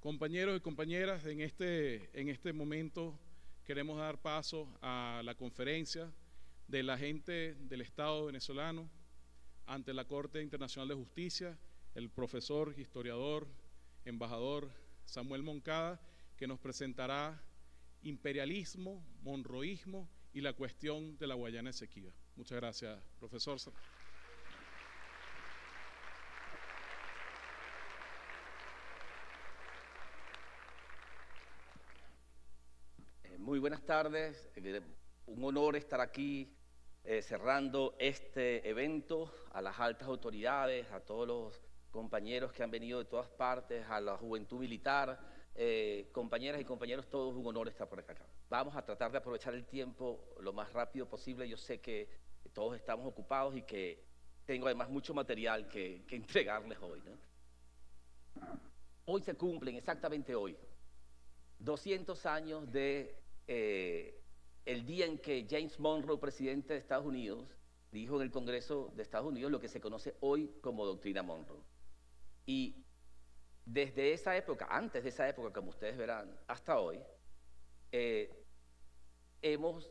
Compañeros y compañeras, en este momento queremos dar paso a la conferencia del agente del Estado venezolano ante la Corte Internacional de Justicia, el profesor, historiador, embajador Samuel Moncada, que nos presentará imperialismo, monroísmo y la cuestión de la Guayana Esequiba. Muchas gracias, profesor. Muy buenas tardes, un honor estar aquí cerrando este evento, a las altas autoridades, a todos los compañeros que han venido de todas partes, a la juventud militar, compañeras y compañeros, todos un honor estar por acá. Vamos a tratar de aprovechar el tiempo lo más rápido posible. Yo sé que todos estamos ocupados y que tengo además mucho material que entregarles hoy, ¿no? Hoy se cumplen, exactamente hoy, 200 años de el día en que James Monroe, presidente de Estados Unidos, dijo en el Congreso de Estados Unidos lo que se conoce hoy como Doctrina Monroe. Y desde esa época, antes de esa época, como ustedes verán, hasta hoy, hemos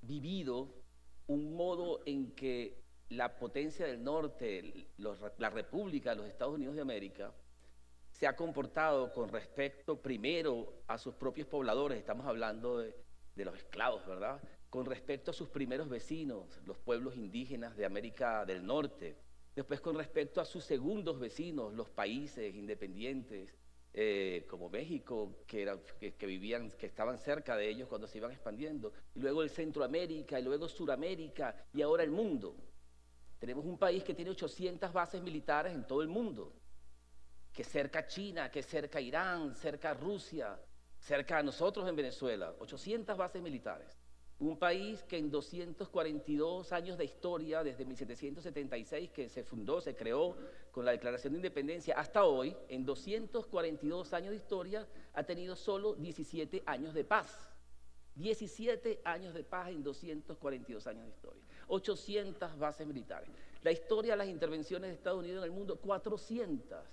vivido un modo en que la potencia del norte, la República de los Estados Unidos de América, se ha comportado con respecto primero a sus propios pobladores, estamos hablando de los esclavos, ¿verdad? Con respecto a sus primeros vecinos, los pueblos indígenas de América del Norte, después con respecto a sus segundos vecinos, los países independientes, como México, que estaban cerca de ellos cuando se iban expandiendo, y luego el Centroamérica, y luego Suramérica, y ahora el mundo. Tenemos un país que tiene 800 bases militares en todo el mundo, que cerca China, que cerca Irán, cerca Rusia, cerca a nosotros en Venezuela, 800 bases militares. Un país que en 242 años de historia, desde 1776 que se fundó, se creó con la Declaración de Independencia, hasta hoy, en 242 años de historia, ha tenido solo 17 años de paz. 17 años de paz en 242 años de historia. 800 bases militares. La historia de las intervenciones de Estados Unidos en el mundo, 400.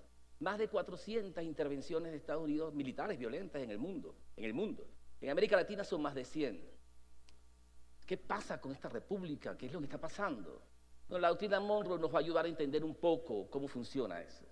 Más de 400 intervenciones de Estados Unidos militares violentas en el mundo. En América Latina son más de 100. ¿Qué pasa con esta república? ¿Qué es lo que está pasando? No, la doctrina Monroe nos va a ayudar a entender un poco cómo funciona eso.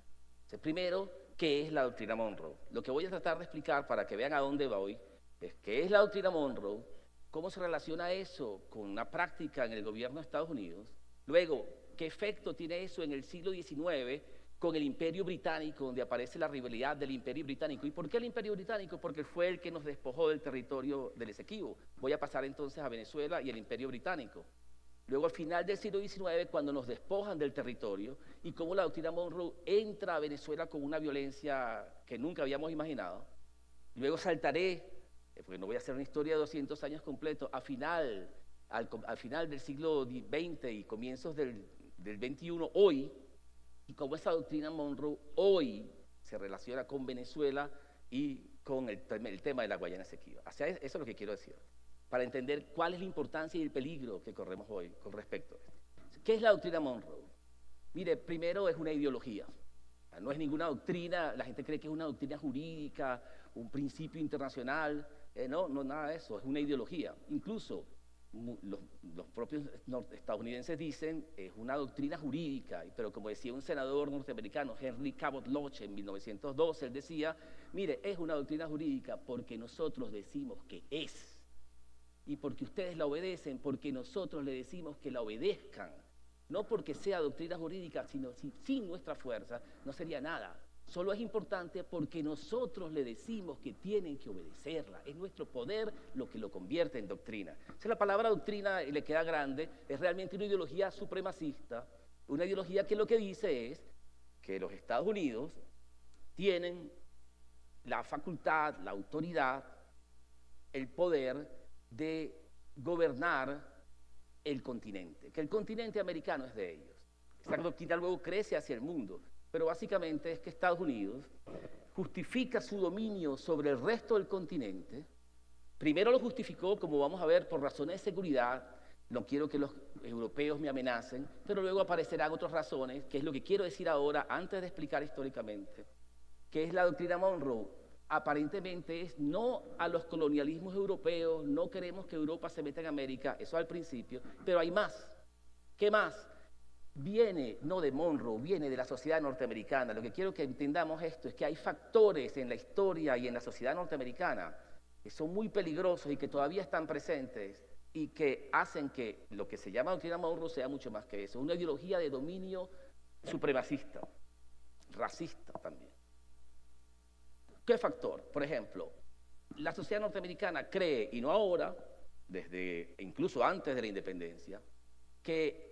Primero, ¿qué es la doctrina Monroe? Lo que voy a tratar de explicar para que vean a dónde voy es qué es la doctrina Monroe, cómo se relaciona eso con una práctica en el gobierno de Estados Unidos, luego, qué efecto tiene eso en el siglo XIX con el Imperio Británico, donde aparece la rivalidad del Imperio Británico. ¿Y por qué el Imperio Británico? Porque fue el que nos despojó del territorio del Esequibo. Voy a pasar entonces a Venezuela y el Imperio Británico. Luego, al final del siglo XIX, cuando nos despojan del territorio, y cómo la doctrina Monroe entra a Venezuela con una violencia que nunca habíamos imaginado. Luego saltaré, porque no voy a hacer una historia de 200 años completo, al final del siglo XX y comienzos del XXI, hoy, y cómo esa doctrina Monroe hoy se relaciona con Venezuela y con el tema de la Guayana Esequiba. Eso es lo que quiero decir, para entender cuál es la importancia y el peligro que corremos hoy con respecto a esto. ¿Qué es la doctrina Monroe? Mire, primero es una ideología. No es ninguna doctrina, la gente cree que es una doctrina jurídica, un principio internacional. No, nada de eso, es una ideología. Incluso los propios estadounidenses dicen es una doctrina jurídica, pero como decía un senador norteamericano, Henry Cabot Lodge, en 1912, él decía, mire, es una doctrina jurídica porque nosotros decimos que es, y porque ustedes la obedecen, porque nosotros le decimos que la obedezcan, no porque sea doctrina jurídica, sino sin nuestra fuerza no sería nada. Solo es importante porque nosotros le decimos que tienen que obedecerla. Es nuestro poder lo que lo convierte en doctrina. Si la palabra doctrina le queda grande, es realmente una ideología supremacista, una ideología que lo que dice es que los Estados Unidos tienen la facultad, la autoridad, el poder de gobernar el continente, que el continente americano es de ellos. Esta doctrina luego crece hacia el mundo. Pero básicamente es que Estados Unidos justifica su dominio sobre el resto del continente. Primero lo justificó, como vamos a ver, por razones de seguridad. No quiero que los europeos me amenacen, pero luego aparecerán otras razones, que es lo que quiero decir ahora, antes de explicar históricamente. que es la doctrina Monroe, aparentemente es no a los colonialismos europeos, no queremos que Europa se meta en América, eso al principio, pero hay más. ¿Qué más? Viene no de Monroe, viene de la sociedad norteamericana. Lo que quiero que entendamos esto es que hay factores en la historia y en la sociedad norteamericana que son muy peligrosos y que todavía están presentes y que hacen que lo que se llama doctrina Monroe sea mucho más que eso, una ideología de dominio supremacista, racista también. ¿Qué factor? Por ejemplo, la sociedad norteamericana cree, y no ahora, desde incluso antes de la independencia, que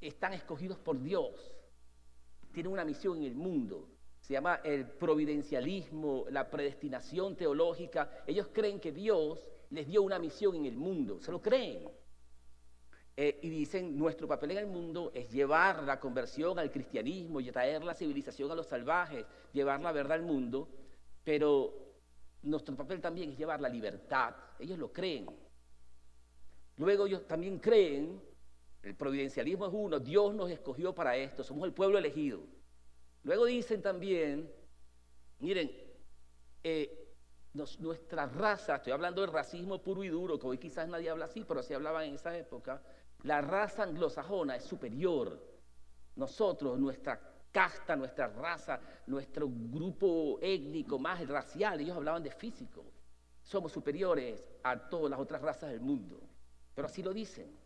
están escogidos por Dios, tienen una misión en el mundo, se llama el providencialismo, la predestinación teológica. Ellos creen que Dios les dio una misión en el mundo, se lo creen. Y dicen, nuestro papel en el mundo es llevar la conversión al cristianismo, y traer la civilización a los salvajes, llevar la verdad al mundo, pero nuestro papel también es llevar la libertad. Ellos lo creen. Luego ellos también creen, el providencialismo es uno, Dios nos escogió para esto, somos el pueblo elegido. Luego dicen también, miren, nuestra raza, estoy hablando del racismo puro y duro, que hoy quizás nadie habla así, pero así hablaban en esa época, la raza anglosajona es superior. Nosotros, nuestra casta, nuestra raza, nuestro grupo étnico más racial, ellos hablaban de físico, somos superiores a todas las otras razas del mundo, pero así lo dicen.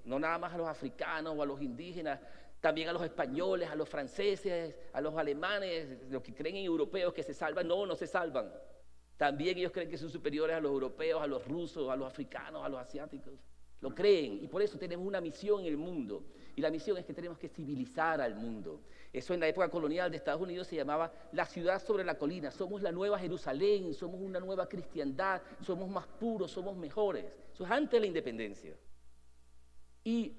No nada más a los africanos o a los indígenas, también a los españoles, a los franceses, a los alemanes, los que creen en europeos que se salvan, no se salvan. También ellos creen que son superiores a los europeos, a los rusos, a los africanos, a los asiáticos. Lo creen, y por eso tenemos una misión en el mundo, y la misión es que tenemos que civilizar al mundo. Eso en la época colonial de Estados Unidos se llamaba la ciudad sobre la colina. Somos la nueva Jerusalén, somos una nueva cristiandad, somos más puros, somos mejores. Eso es antes de la independencia. Y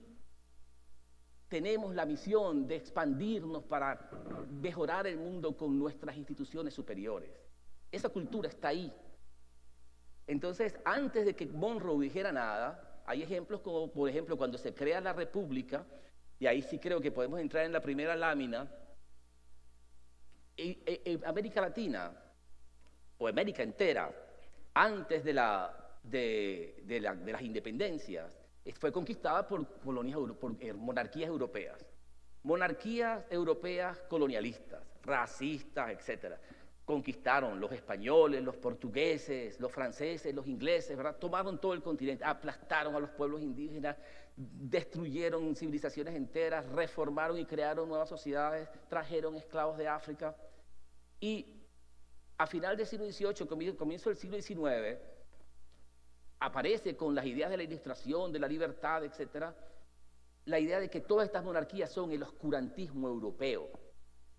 tenemos la misión de expandirnos para mejorar el mundo con nuestras instituciones superiores. Esa cultura está ahí. Entonces, antes de que Monroe dijera nada, hay ejemplos como, por ejemplo, cuando se crea la República, y ahí sí creo que podemos entrar en la primera lámina, en América Latina, o América entera, antes de las independencias, fue conquistada por monarquías europeas. Monarquías europeas colonialistas, racistas, etc. Conquistaron los españoles, los portugueses, los franceses, los ingleses, ¿verdad? Tomaron todo el continente, aplastaron a los pueblos indígenas, destruyeron civilizaciones enteras, reformaron y crearon nuevas sociedades, trajeron esclavos de África. Y a final del siglo XVIII, comienzo del siglo XIX, aparece con las ideas de la Ilustración, de la libertad, etc., la idea de que todas estas monarquías son el oscurantismo europeo.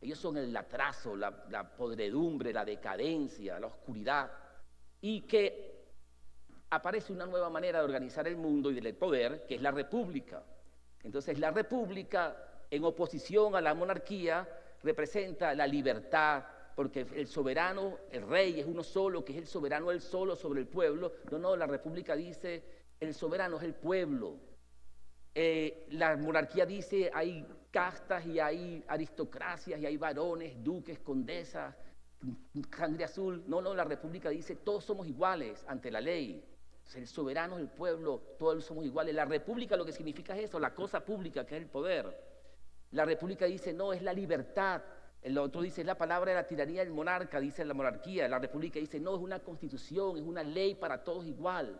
Ellos son el atraso, la podredumbre, la decadencia, la oscuridad, y que aparece una nueva manera de organizar el mundo y del poder, que es la república. Entonces, la república, en oposición a la monarquía, representa la libertad, porque el soberano, el rey, es uno solo, que es el soberano él solo sobre el pueblo. No, la república dice, el soberano es el pueblo. La monarquía dice, hay castas y hay aristocracias y hay varones, duques, condesas, sangre azul. No, la república dice, todos somos iguales ante la ley. El soberano es el pueblo, todos somos iguales. La república lo que significa es eso, la cosa pública, que es el poder. La república dice, no, es la libertad. El otro dice, es la palabra de la tiranía del monarca, dice la monarquía. La república dice, no, es una constitución, es una ley para todos igual.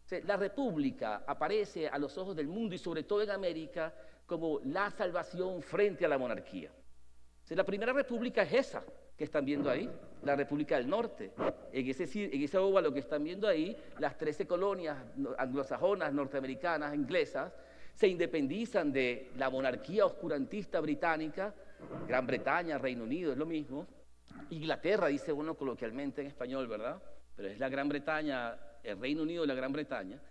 O sea, la república aparece a los ojos del mundo y sobre todo en América como la salvación frente a la monarquía. O sea, la primera república es esa que están viendo ahí, la República del Norte. En ese óvalo que están viendo ahí, las 13 colonias anglosajonas, norteamericanas, inglesas, se independizan de la monarquía oscurantista británica. Gran Bretaña, Reino Unido, es lo mismo. Inglaterra, dice uno coloquialmente en español, ¿verdad? Pero es la Gran Bretaña, el Reino Unido y la Gran Bretaña.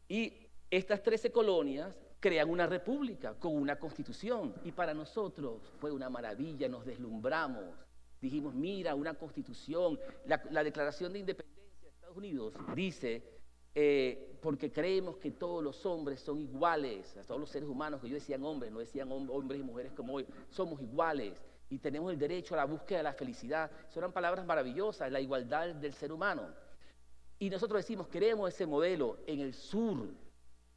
Y estas 13 colonias crean una república con una constitución. Y para nosotros fue una maravilla, nos deslumbramos. Dijimos, mira, una constitución. La Declaración de Independencia de Estados Unidos dice, porque creemos que todos los hombres son iguales, todos los seres humanos, que ellos decían hombres, no decían hombres y mujeres como hoy, somos iguales. y tenemos el derecho a la búsqueda de la felicidad. Son eran palabras maravillosas, la igualdad del ser humano. Y nosotros decimos, queremos ese modelo en el sur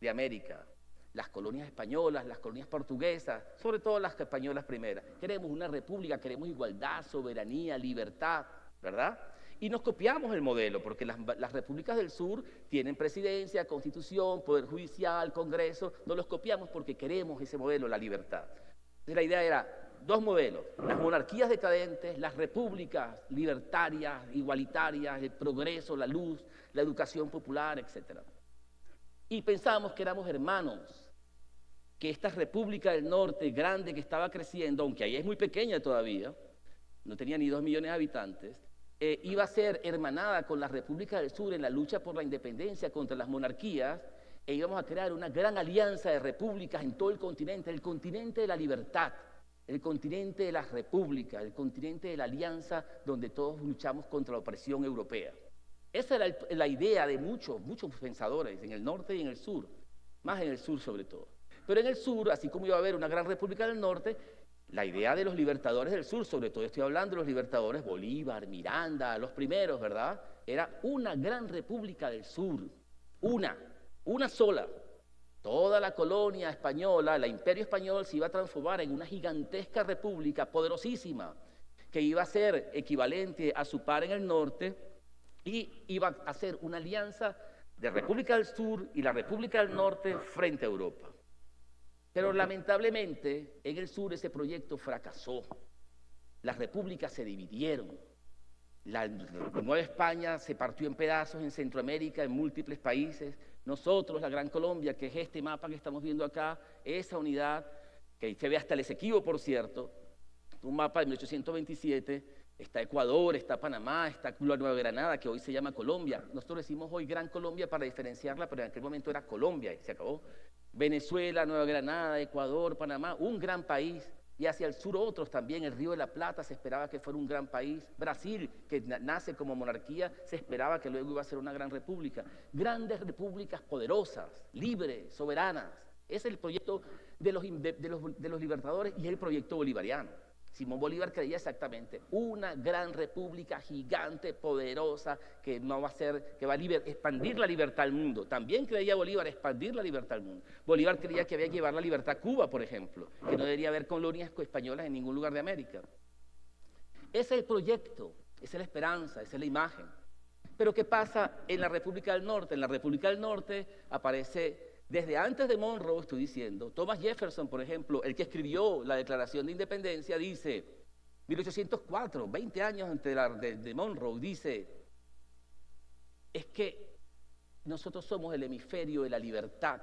de América. Las colonias españolas, las colonias portuguesas, sobre todo las españolas primeras. Queremos una república, queremos igualdad, soberanía, libertad, ¿verdad? Y nos copiamos el modelo, porque las repúblicas del sur tienen presidencia, constitución, poder judicial, congreso. Nos los copiamos porque queremos ese modelo, la libertad. Entonces la idea era dos modelos: las monarquías decadentes, las repúblicas libertarias, igualitarias, el progreso, la luz, la educación popular, etc. Y pensábamos que éramos hermanos, que esta república del norte grande que estaba creciendo, aunque ahí es muy pequeña todavía, no tenía ni 2 millones de habitantes, iba a ser hermanada con la República del Sur en la lucha por la independencia contra las monarquías, e íbamos a crear una gran alianza de repúblicas en todo el continente de la libertad, el continente de las repúblicas, el continente de la alianza donde todos luchamos contra la opresión europea. Esa era la idea de muchos pensadores en el norte y en el sur, más en el sur sobre todo. Pero en el sur, así como iba a haber una gran república del norte, la idea de los libertadores del sur, sobre todo estoy hablando de los libertadores Bolívar, Miranda, los primeros, ¿verdad? Era una gran república del sur, una sola. Toda la colonia española, el imperio español se iba a transformar en una gigantesca república poderosísima, que iba a ser equivalente a su par en el norte y iba a hacer una alianza de República del Sur y la República del Norte frente a Europa. Pero lamentablemente en el sur ese proyecto fracasó. Las repúblicas se dividieron. La Nueva España se partió en pedazos en Centroamérica, en múltiples países. Nosotros, la Gran Colombia, que es este mapa que estamos viendo acá, esa unidad, que se ve hasta el Esequibo, por cierto, un mapa de 1827, está Ecuador, está Panamá, está la Nueva Granada, que hoy se llama Colombia. Nosotros decimos hoy Gran Colombia para diferenciarla, pero en aquel momento era Colombia y se acabó. Venezuela, Nueva Granada, Ecuador, Panamá, un gran país. Y hacia el sur otros también, el Río de la Plata se esperaba que fuera un gran país. Brasil, que nace como monarquía, se esperaba que luego iba a ser una gran república. Grandes repúblicas poderosas, libres, soberanas. Es el proyecto de los libertadores y es el proyecto bolivariano. Simón Bolívar creía exactamente una gran república gigante, poderosa, que va a expandir la libertad al mundo. También creía Bolívar expandir la libertad al mundo. Bolívar creía que había que llevar la libertad a Cuba, por ejemplo, que no debería haber colonias españolas en ningún lugar de América. Ese es el proyecto, esa es la esperanza, esa es la imagen. Pero ¿qué pasa en la República del Norte? En la República del Norte aparece, desde antes de Monroe, estoy diciendo, Thomas Jefferson, por ejemplo, el que escribió la Declaración de Independencia, dice, 1804, 20 años antes de Monroe, dice, es que nosotros somos el hemisferio de la libertad,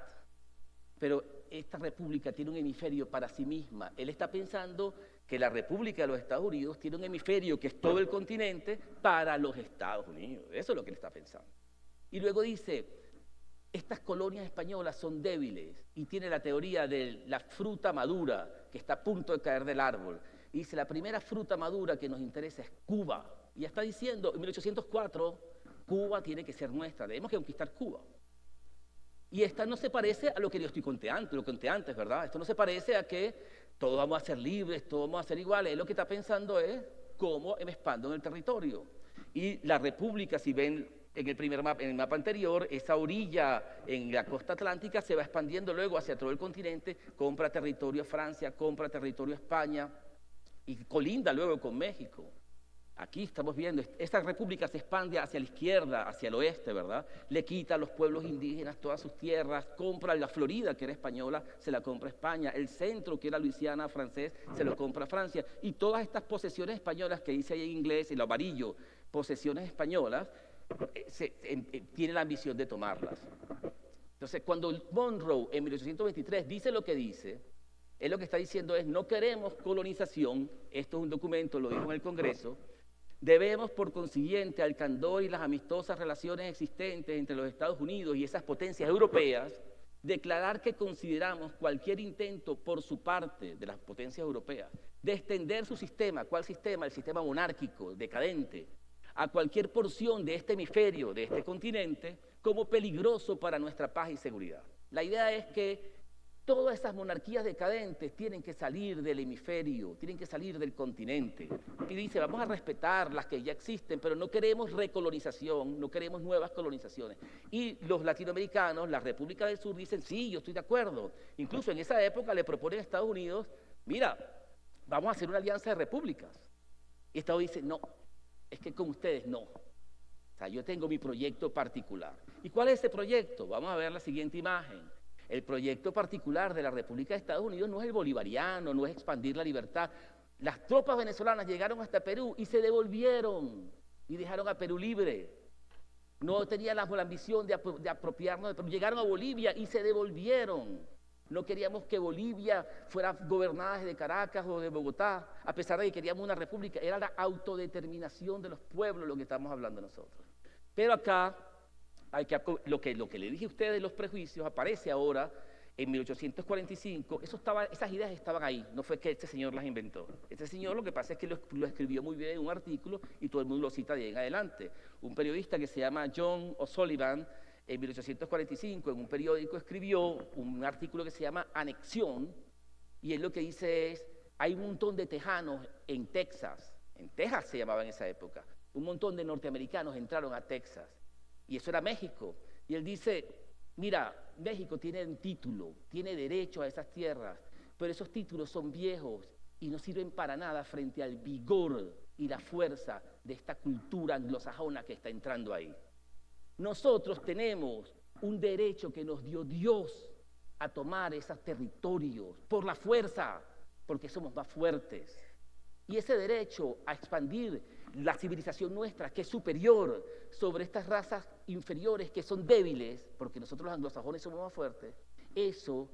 pero esta república tiene un hemisferio para sí misma. Él está pensando que la República de los Estados Unidos tiene un hemisferio que es todo el continente para los Estados Unidos. Eso es lo que él está pensando. Y luego dice, estas colonias españolas son débiles y tiene la teoría de la fruta madura que está a punto de caer del árbol. Y dice, la primera fruta madura que nos interesa es Cuba. Y ya está diciendo, en 1804, Cuba tiene que ser nuestra, debemos conquistar Cuba. Y esta no se parece a lo que yo estoy contando, lo que conté antes, ¿verdad? Esto no se parece a que todos vamos a ser libres, todos vamos a ser iguales. Él lo que está pensando es cómo me expando en el territorio. Y la república, si ven en el primer mapa, en el mapa anterior, esa orilla en la costa atlántica se va expandiendo luego hacia todo el continente, compra territorio a Francia, compra territorio a España y colinda luego con México. Aquí estamos viendo, esta república se expande hacia la izquierda, hacia el oeste, ¿verdad? Le quita a los pueblos indígenas todas sus tierras, compra la Florida, que era española, se la compra España, el centro, que era Luisiana, francés, se lo compra Francia, y todas estas posesiones españolas que dice ahí en inglés, el amarillo, posesiones españolas, tiene la ambición de tomarlas. Entonces, cuando Monroe en 1823 dice lo que dice, él lo que está diciendo es, no queremos colonización, esto es un documento, lo dijo en el Congreso, debemos por consiguiente al candor y las amistosas relaciones existentes entre los Estados Unidos y esas potencias europeas, declarar que consideramos cualquier intento por su parte de las potencias europeas de extender su sistema. ¿Cuál sistema? El sistema monárquico, decadente, a cualquier porción de este hemisferio, de este continente, como peligroso para nuestra paz y seguridad. La idea es que Todas esas monarquías decadentes tienen que salir del hemisferio, tienen que salir del continente. Y dice, vamos a respetar las que ya existen, pero no queremos recolonización, no queremos nuevas colonizaciones. Y los latinoamericanos, la República del Sur, dicen, sí, yo estoy de acuerdo. Incluso en esa época le proponen a Estados Unidos, mira, vamos a hacer una alianza de repúblicas. Y Estados Unidos dice, no, es que con ustedes no. O sea, yo tengo mi proyecto particular. ¿Y cuál es ese proyecto? Vamos a ver la siguiente imagen. El proyecto particular de la República de Estados Unidos no es el bolivariano, no es expandir la libertad. Las tropas venezolanas llegaron hasta Perú y se devolvieron y dejaron a Perú libre. No tenían la ambición de apropiarnos de Perú. Llegaron a Bolivia y se devolvieron. No queríamos que Bolivia fuera gobernada desde Caracas o de Bogotá, a pesar de que queríamos una república. Era la autodeterminación de los pueblos lo que estamos hablando nosotros. Pero acá lo que le dije a ustedes de los prejuicios aparece ahora en 1845. Esas ideas estaban ahí, no fue que este señor las inventó. Este señor lo que pasa es que lo escribió muy bien en un artículo y todo el mundo lo cita de ahí en adelante. Un periodista que se llama John O'Sullivan, en 1845, en un periódico escribió un artículo que se llama Anexión, y él lo que dice es, hay un montón de tejanos en Texas se llamaba en esa época, un montón de norteamericanos entraron a Texas, y eso era México. Y él dice, mira, México tiene un título, tiene derecho a esas tierras, pero esos títulos son viejos y no sirven para nada frente al vigor y la fuerza de esta cultura anglosajona que está entrando ahí. Nosotros tenemos un derecho que nos dio Dios a tomar esos territorios por la fuerza, porque somos más fuertes. Y ese derecho a expandir la civilización nuestra, que es superior sobre estas razas inferiores que son débiles, porque nosotros los anglosajones somos más fuertes, eso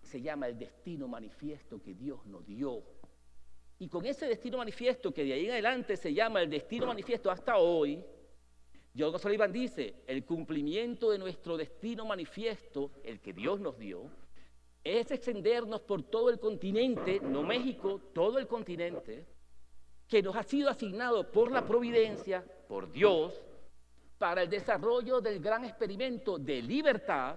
se llama el destino manifiesto que Dios nos dio. Y con ese destino manifiesto, que de ahí en adelante se llama el destino manifiesto hasta hoy, John O'Sullivan dice, el cumplimiento de nuestro destino manifiesto, el que Dios nos dio, es extendernos por todo el continente, no México, todo el continente, que nos ha sido asignado por la providencia, por Dios, para el desarrollo del gran experimento de libertad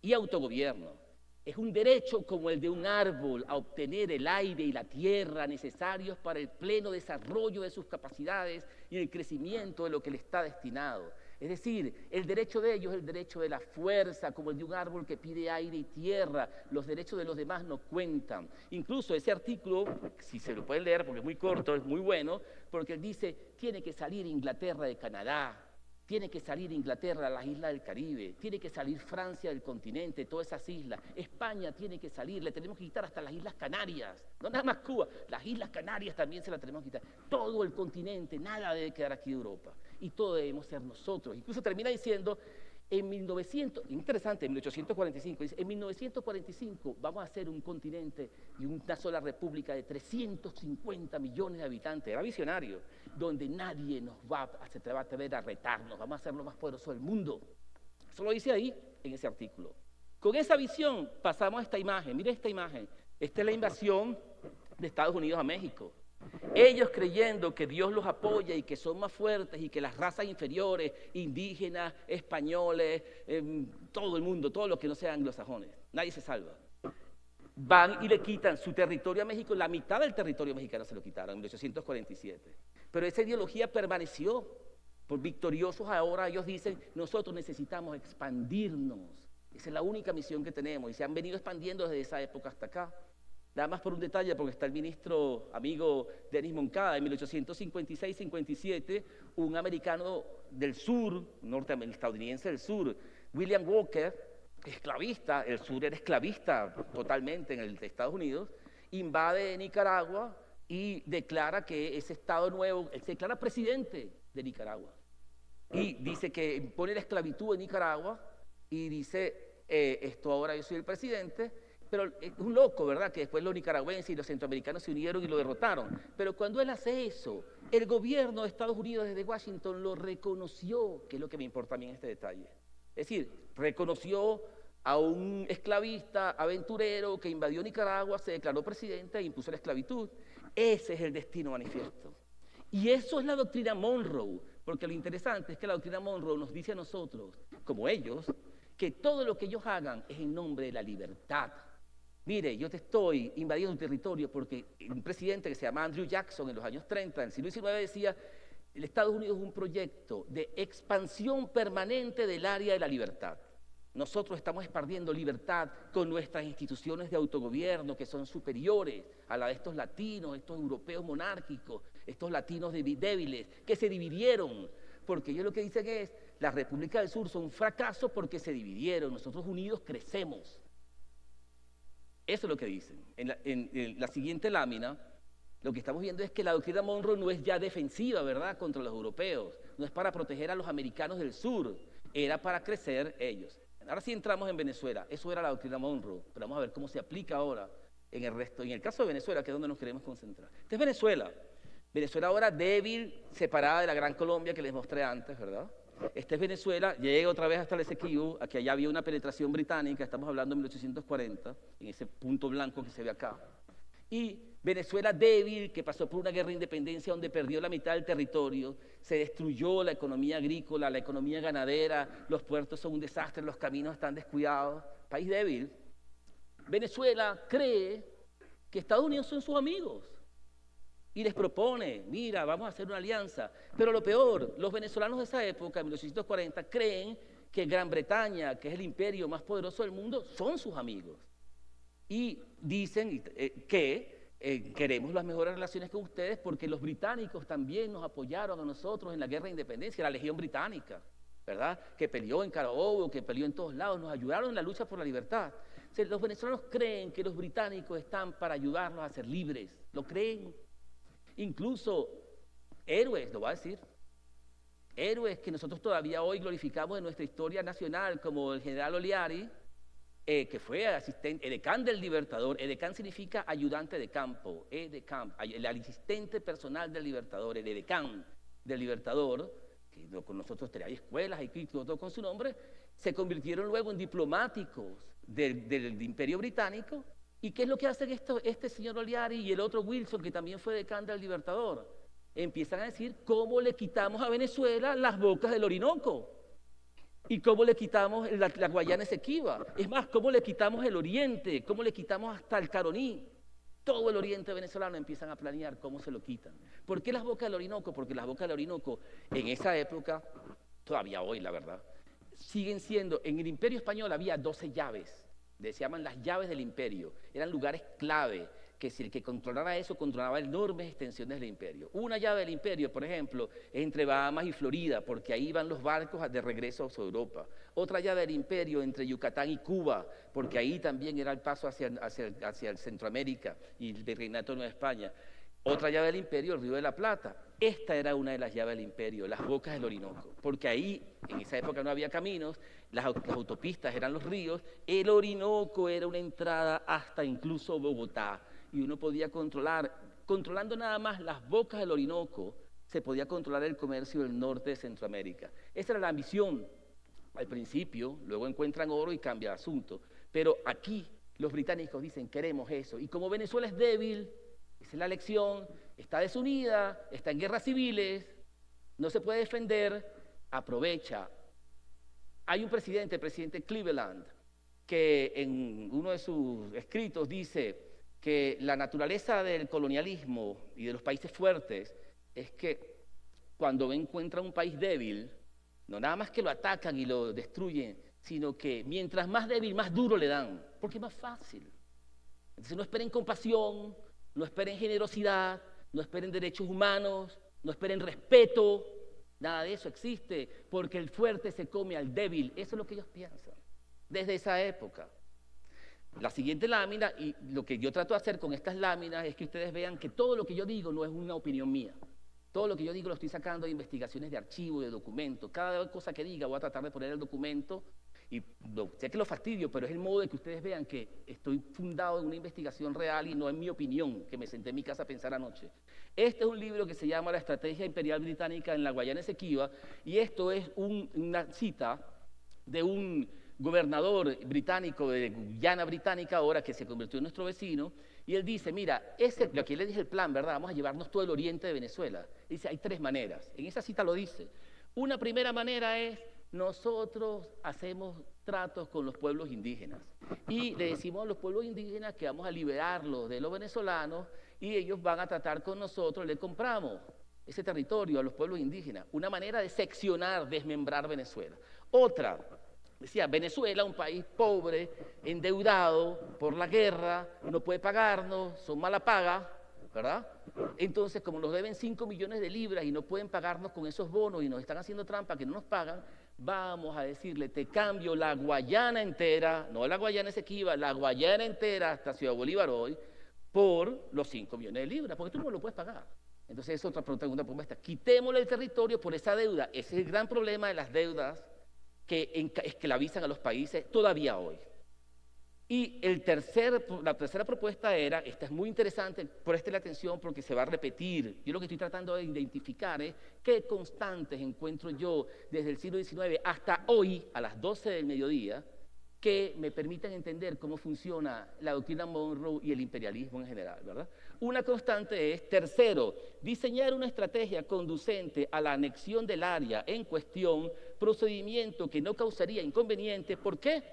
y autogobierno. Es un derecho como el de un árbol a obtener el aire y la tierra necesarios para el pleno desarrollo de sus capacidades y el crecimiento de lo que le está destinado. Es decir, el derecho de ellos es el derecho de la fuerza, como el de un árbol que pide aire y tierra. Los derechos de los demás no cuentan. Incluso ese artículo, si se lo pueden leer porque es muy corto, es muy bueno, porque él dice, tiene que salir Inglaterra de Canadá, tiene que salir Inglaterra a las islas del Caribe, tiene que salir Francia del continente, todas esas islas, España tiene que salir, le tenemos que quitar hasta las Islas Canarias, no nada más Cuba, las Islas Canarias también se las tenemos que quitar, todo el continente, nada debe quedar aquí de Europa, y todo debemos ser nosotros. Incluso termina diciendo, en 1845, dice, en 1945 vamos a hacer un continente y una sola república de 350 millones de habitantes, era visionario, donde nadie se va a atrever a retarnos, vamos a ser lo más poderoso del mundo. Eso lo dice ahí, en ese artículo. Con esa visión pasamos a esta imagen, mire esta imagen, esta es la invasión de Estados Unidos a México. Ellos creyendo que Dios los apoya y que son más fuertes y que las razas inferiores, indígenas, españoles, todo el mundo, todos los que no sean anglosajones, nadie se salva. Van y le quitan su territorio a México, la mitad del territorio mexicano se lo quitaron en 1847. Pero esa ideología permaneció. Por victoriosos ahora ellos dicen, nosotros necesitamos expandirnos. Esa es la única misión que tenemos y se han venido expandiendo desde esa época hasta acá. Nada más por un detalle, porque está el ministro amigo Denis Moncada, en 1856-57, un americano del sur, estadounidense del sur, William Walker, esclavista, el sur era esclavista totalmente en el de Estados Unidos, invade Nicaragua y declara que ese Estado nuevo, él se declara presidente de Nicaragua. Y dice que impone la esclavitud en Nicaragua y dice, esto ahora yo soy el presidente. Pero es un loco, ¿verdad? Que después los nicaragüenses y los centroamericanos se unieron y lo derrotaron. Pero cuando él hace eso, el gobierno de Estados Unidos desde Washington lo reconoció, que es lo que me importa a mí en este detalle. Es decir, reconoció a un esclavista aventurero que invadió Nicaragua, se declaró presidente e impuso la esclavitud. Ese es el destino manifiesto. Y eso es la doctrina Monroe, porque lo interesante es que la doctrina Monroe nos dice a nosotros, como ellos, que todo lo que ellos hagan es en nombre de la libertad. mire, yo te estoy invadiendo un territorio porque un presidente que se llama Andrew Jackson en los años 30 del siglo XIX decía, el Estados Unidos es un proyecto de expansión permanente del área de la libertad. Nosotros estamos expandiendo libertad con nuestras instituciones de autogobierno que son superiores a la de estos latinos, estos europeos monárquicos, estos latinos débiles que se dividieron, porque ellos lo que dicen es, las repúblicas del sur son un fracaso porque se dividieron, nosotros unidos crecemos. Eso es lo que dicen. En la siguiente lámina, lo que estamos viendo es que la doctrina Monroe no es ya defensiva, ¿verdad?, contra los europeos, no es para proteger a los americanos del sur, era para crecer ellos. Ahora sí entramos en Venezuela, eso era la doctrina Monroe, pero vamos a ver cómo se aplica ahora en el resto, en el caso de Venezuela, que es donde nos queremos concentrar. Esta es Venezuela, Venezuela ahora débil, separada de la Gran Colombia que les mostré antes, ¿verdad? Esta es Venezuela, llega otra vez hasta el Esequibo, aquí allá había una penetración británica, estamos hablando de 1840, en ese punto blanco que se ve acá. Y Venezuela débil, que pasó por una guerra de independencia donde perdió la mitad del territorio, se destruyó la economía agrícola, la economía ganadera, los puertos son un desastre, los caminos están descuidados, país débil. Venezuela cree que Estados Unidos son sus amigos y les propone, mira, vamos a hacer una alianza. Pero lo peor, los venezolanos de esa época, en 1840, creen que Gran Bretaña, que es el imperio más poderoso del mundo, son sus amigos. Y dicen que queremos las mejores relaciones con ustedes porque los británicos también nos apoyaron a nosotros en la guerra de independencia, la Legión Británica, ¿verdad? Que peleó en Carabobo, que peleó en todos lados, nos ayudaron en la lucha por la libertad. O sea, los venezolanos creen que los británicos están para ayudarlos a ser libres, lo creen. Incluso héroes, lo voy a decir, héroes que nosotros todavía hoy glorificamos en nuestra historia nacional, como el general Oliari, que fue asistente, edecán del Libertador. Edecán significa ayudante de campo, edecán, el asistente personal del Libertador, el edecán del Libertador, que con nosotros tenía escuelas y todo con su nombre, se convirtieron luego en diplomáticos del Imperio Británico. ¿Y qué es lo que hacen este señor Oliari y el otro Wilson, que también fue decán del Libertador? Empiezan a decir cómo le quitamos a Venezuela las bocas del Orinoco. ¿Y cómo le quitamos la Guayana Esequiba? Es más, ¿cómo le quitamos el oriente? ¿Cómo le quitamos hasta el Caroní? Todo el oriente venezolano empiezan a planear cómo se lo quitan. ¿Por qué las bocas del Orinoco? Porque las bocas del Orinoco en esa época, todavía hoy la verdad, siguen siendo, en el Imperio Español había 12 llaves, se llaman las llaves del imperio, eran lugares clave, que si el que controlara eso, controlaba enormes extensiones del imperio. Una llave del imperio, por ejemplo, es entre Bahamas y Florida, porque ahí van los barcos de regreso a Europa. Otra llave del imperio entre Yucatán y Cuba, porque ahí también era el paso hacia Centroamérica y el virreinato de Nueva España. Otra llave del imperio, el Río de la Plata. Esta era una de las llaves del imperio, las bocas del Orinoco, porque ahí, en esa época no había caminos, las autopistas eran los ríos, el Orinoco era una entrada hasta incluso Bogotá, y uno podía controlando nada más las bocas del Orinoco, se podía controlar el comercio del norte de Centroamérica. Esa era la ambición al principio, luego encuentran oro y cambia de asunto, pero aquí los británicos dicen queremos eso, y como Venezuela es débil, esa es la lección, está desunida, está en guerras civiles, no se puede defender, aprovecha. Hay un presidente, el presidente Cleveland, que en uno de sus escritos dice que la naturaleza del colonialismo y de los países fuertes es que cuando encuentran un país débil, no nada más que lo atacan y lo destruyen, sino que mientras más débil, más duro le dan, porque es más fácil. Entonces no esperen compasión, no esperen generosidad, no esperen derechos humanos, no esperen respeto, nada de eso existe, porque el fuerte se come al débil, eso es lo que ellos piensan, desde esa época. La siguiente lámina, y lo que yo trato de hacer con estas láminas es que ustedes vean que todo lo que yo digo no es una opinión mía. Todo lo que yo digo lo estoy sacando de investigaciones de archivo, de documentos. Cada cosa que diga voy a tratar de poner el documento y sé que lo fastidio, pero es el modo de que ustedes vean que estoy fundado en una investigación real y no en mi opinión, que me senté en mi casa a pensar anoche. Este es un libro que se llama La Estrategia Imperial Británica en la Guayana Esequiba y esto es una cita de un gobernador británico de Guyana Británica ahora que se convirtió en nuestro vecino, y él dice, mira, aquí le dije el plan, ¿verdad? Vamos a llevarnos todo el oriente de Venezuela. Dice, hay 3 maneras. En esa cita lo dice. Una primera manera es, nosotros hacemos tratos con los pueblos indígenas. Y le decimos a los pueblos indígenas que vamos a liberarlos de los venezolanos y ellos van a tratar con nosotros, le compramos ese territorio a los pueblos indígenas. Una manera de seccionar, desmembrar Venezuela. Otra, decía, Venezuela, un país pobre, endeudado por la guerra, no puede pagarnos, son mala paga, ¿verdad? Entonces, como nos deben 5 millones de libras y no pueden pagarnos con esos bonos y nos están haciendo trampa que no nos pagan, vamos a decirle, te cambio la Guayana entera, no la Guayana Esequiba, la Guayana entera hasta Ciudad Bolívar hoy, por los 5 millones de libras, porque tú no lo puedes pagar. Entonces, es otra segunda propuesta. Quitémosle el territorio por esa deuda. Ese es el gran problema de las deudas que esclavizan a los países todavía hoy. Y la tercera propuesta era, esta es muy interesante, préstele atención porque se va a repetir. Yo lo que estoy tratando de identificar es qué constantes encuentro yo desde el siglo XIX hasta hoy, a las 12 del mediodía, que me permitan entender cómo funciona la doctrina Monroe y el imperialismo en general, ¿verdad? Una constante es, tercero, diseñar una estrategia conducente a la anexión del área en cuestión, procedimiento que no causaría inconveniente. ¿Por qué?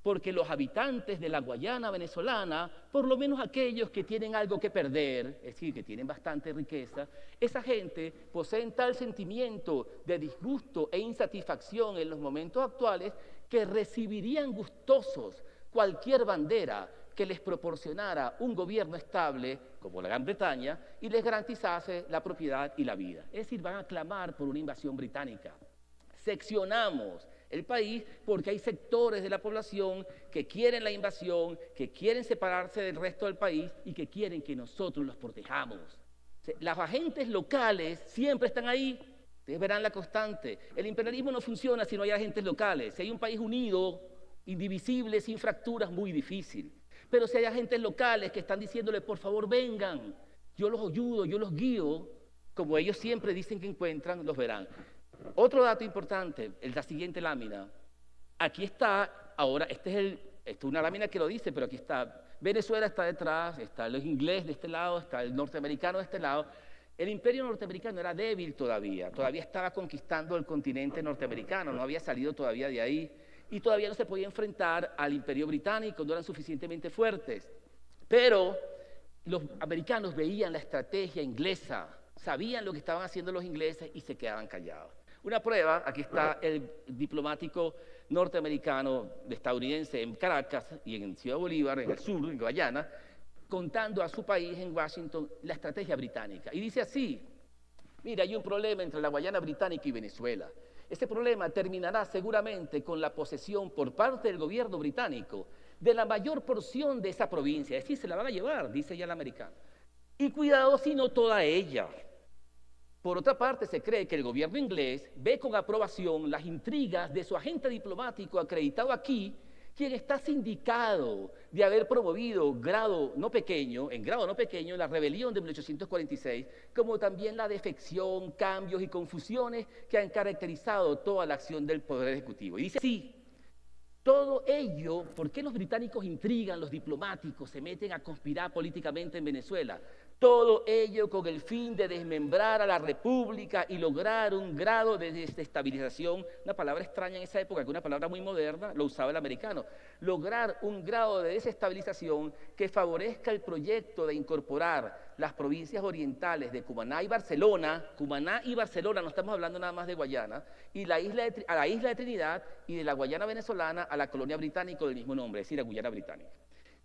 Porque los habitantes de la Guayana venezolana, por lo menos aquellos que tienen algo que perder, es decir, que tienen bastante riqueza, esa gente poseen tal sentimiento de disgusto e insatisfacción en los momentos actuales que recibirían gustosos cualquier bandera que les proporcionara un gobierno estable, como la Gran Bretaña, y les garantizase la propiedad y la vida. Es decir, van a clamar por una invasión británica. Seccionamos el país porque hay sectores de la población que quieren la invasión, que quieren separarse del resto del país y que quieren que nosotros los protejamos. Las agentes locales siempre están ahí. Ustedes verán la constante. El imperialismo no funciona si no hay agentes locales. Si hay un país unido, indivisible, sin fracturas, muy difícil. Pero si hay agentes locales que están diciéndole, por favor, vengan, yo los ayudo, yo los guío, como ellos siempre dicen que encuentran, los verán. Otro dato importante, la siguiente lámina. Aquí está, ahora, esta es una lámina que lo dice, pero aquí está, Venezuela está detrás, está el inglés de este lado, está el norteamericano de este lado. El imperio norteamericano era débil todavía estaba conquistando el continente norteamericano, no había salido todavía de ahí, y todavía no se podía enfrentar al imperio británico, no eran suficientemente fuertes. Pero los americanos veían la estrategia inglesa, sabían lo que estaban haciendo los ingleses y se quedaban callados. Una prueba, aquí está el diplomático norteamericano, estadounidense en Caracas y en Ciudad Bolívar, en el sur, en Guayana, contando a su país en Washington la estrategia británica. Y dice así, mira, hay un problema entre la Guayana británica y Venezuela. Ese problema terminará seguramente con la posesión por parte del gobierno británico de la mayor porción de esa provincia. Es decir, se la van a llevar, dice ya el americano. Y cuidado si no toda ella. Por otra parte, se cree que el gobierno inglés ve con aprobación las intrigas de su agente diplomático acreditado aquí, quien está sindicado de haber promovido en grado no pequeño, la rebelión de 1846, como también la defección, cambios y confusiones que han caracterizado toda la acción del Poder Ejecutivo. Y dice así, todo ello, ¿por qué los británicos intrigan, los diplomáticos se meten a conspirar políticamente en Venezuela? Todo ello con el fin de desmembrar a la República y lograr un grado de desestabilización, una palabra extraña en esa época, que una palabra muy moderna, lo usaba el americano, lograr un grado de desestabilización que favorezca el proyecto de incorporar las provincias orientales de Cumaná y Barcelona, no estamos hablando nada más de Guayana, y a la isla de Trinidad y de la Guayana venezolana a la colonia británica del mismo nombre, es decir, la Guyana británica.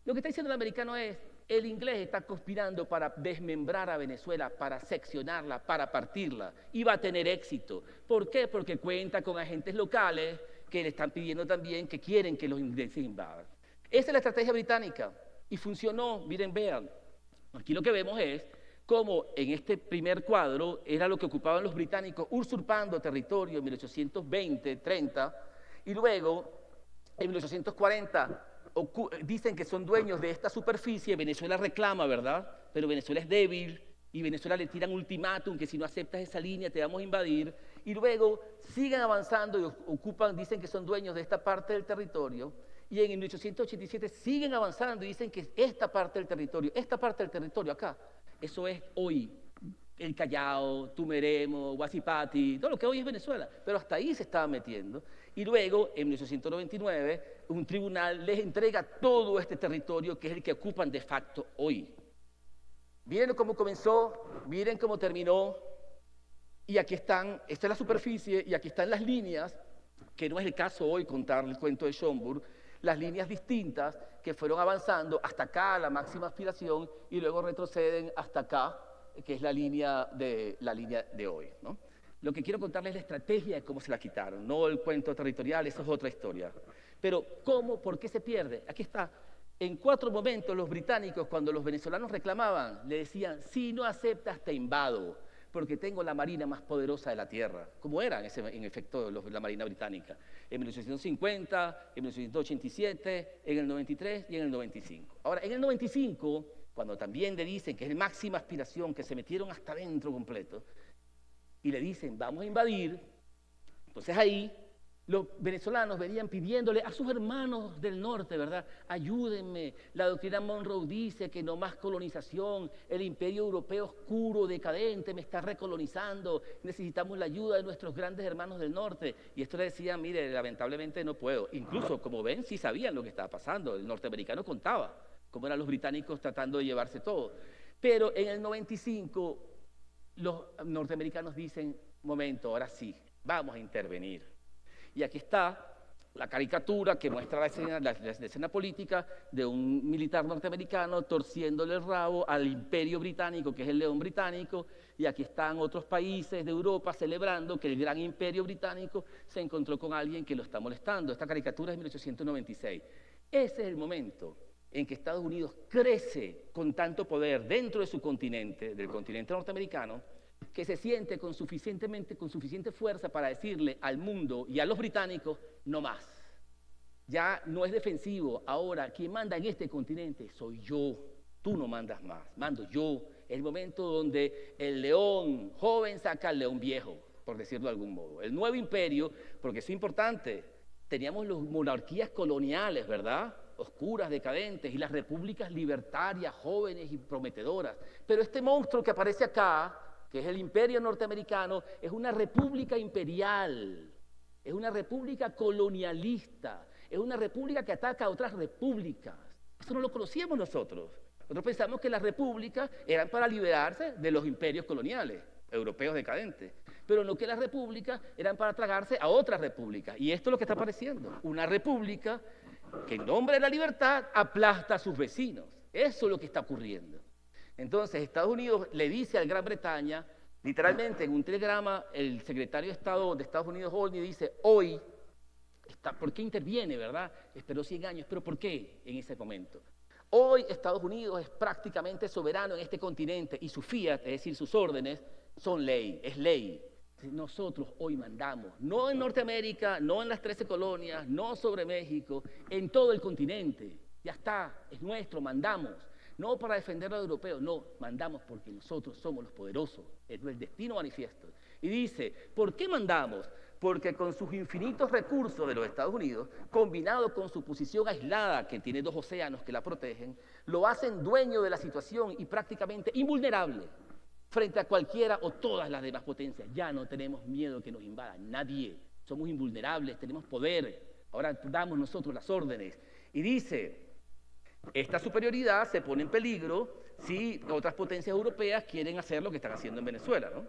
Lo que está diciendo el americano es, el inglés está conspirando para desmembrar a Venezuela, para seccionarla, para partirla, y va a tener éxito. ¿Por qué? Porque cuenta con agentes locales que le están pidiendo también que quieren que los ingleses invadan. Esa es la estrategia británica, y funcionó, miren, vean. Aquí lo que vemos es cómo en este primer cuadro era lo que ocupaban los británicos usurpando territorio en 1820-30, y luego en 1840 dicen que son dueños de esta superficie. Venezuela reclama, ¿verdad? Pero Venezuela es débil y Venezuela le tiran ultimátum que si no aceptas esa línea te vamos a invadir. Y luego siguen avanzando y ocupan, dicen que son dueños de esta parte del territorio. Y en 1887 siguen avanzando y dicen que esta parte del territorio acá, eso es hoy el Callao, Tumeremo, Huasipati, todo lo que hoy es Venezuela, pero hasta ahí se estaba metiendo. Y luego, en 1899, un tribunal les entrega todo este territorio que es el que ocupan de facto hoy. Miren cómo comenzó, miren cómo terminó, y aquí están, esta es la superficie, y aquí están las líneas, que no es el caso hoy contar el cuento de Schomburg, las líneas distintas que fueron avanzando hasta acá, la máxima aspiración, y luego retroceden hasta acá, que es la línea de hoy, ¿no? Lo que quiero contarles es la estrategia de cómo se la quitaron, no el cuento territorial, eso es otra historia. Pero, ¿cómo? ¿Por qué se pierde? Aquí está. En 4 momentos los británicos, cuando los venezolanos reclamaban, le decían, si no aceptas te invado, porque tengo la marina más poderosa de la tierra, como era en efecto la marina británica, en 1850, en 1887, en el 93 y en el 95. Ahora, en el 95, cuando también le dicen que es la máxima aspiración, que se metieron hasta adentro completo, y le dicen, vamos a invadir, entonces ahí los venezolanos venían pidiéndole a sus hermanos del norte, ¿verdad? Ayúdenme, la doctrina Monroe dice que no más colonización, el imperio europeo oscuro, decadente, me está recolonizando, necesitamos la ayuda de nuestros grandes hermanos del norte. Y esto le decían, mire, lamentablemente no puedo. Incluso, como ven, sí sabían lo que estaba pasando, el norteamericano contaba cómo eran los británicos tratando de llevarse todo. Pero en el 95, los norteamericanos dicen, momento, ahora sí, vamos a intervenir. Y aquí está la caricatura que muestra la escena política de un militar norteamericano torciéndole el rabo al imperio británico, que es el león británico, y aquí están otros países de Europa celebrando que el gran imperio británico se encontró con alguien que lo está molestando. Esta caricatura es de 1896. Ese es el momento en que Estados Unidos crece con tanto poder dentro de su continente, del continente norteamericano, que se siente con suficiente fuerza para decirle al mundo y a los británicos, no más. Ya no es defensivo. Ahora, quien manda en este continente soy yo. Tú no mandas más, mando yo. Es el momento donde el león joven saca al león viejo, por decirlo de algún modo. El nuevo imperio, porque es importante, teníamos las monarquías coloniales, ¿verdad? Oscuras, decadentes, y las repúblicas libertarias, jóvenes y prometedoras. Pero este monstruo que aparece acá, que es el imperio norteamericano, es una república imperial, es una república colonialista, es una república que ataca a otras repúblicas. Eso no lo conocíamos nosotros. Nosotros pensamos que las repúblicas eran para liberarse de los imperios coloniales, europeos decadentes, pero no que las repúblicas eran para tragarse a otras repúblicas. Y esto es lo que está apareciendo, una república que en nombre de la libertad aplasta a sus vecinos. Eso es lo que está ocurriendo. Entonces, Estados Unidos le dice a Gran Bretaña, literalmente en un telegrama, el secretario de Estado de Estados Unidos, Olney, dice, hoy, ¿por qué interviene, verdad? Esperó 100 años, pero ¿por qué en ese momento? Hoy Estados Unidos es prácticamente soberano en este continente y su fiat, es decir, sus órdenes, son ley, es ley. Nosotros hoy mandamos, no en Norteamérica, no en las 13 colonias, no sobre México, en todo el continente. Ya está, es nuestro, mandamos. No para defender a los europeos, no, mandamos porque nosotros somos los poderosos, es el destino manifiesto. Y dice, ¿por qué mandamos? Porque con sus infinitos recursos de los Estados Unidos, combinado con su posición aislada, que tiene 2 océanos que la protegen, lo hacen dueño de la situación y prácticamente invulnerable frente a cualquiera o todas las demás potencias. Ya no tenemos miedo que nos invada nadie, somos invulnerables, tenemos poder, ahora damos nosotros las órdenes. Y dice, esta superioridad se pone en peligro si otras potencias europeas quieren hacer lo que están haciendo en Venezuela, ¿no?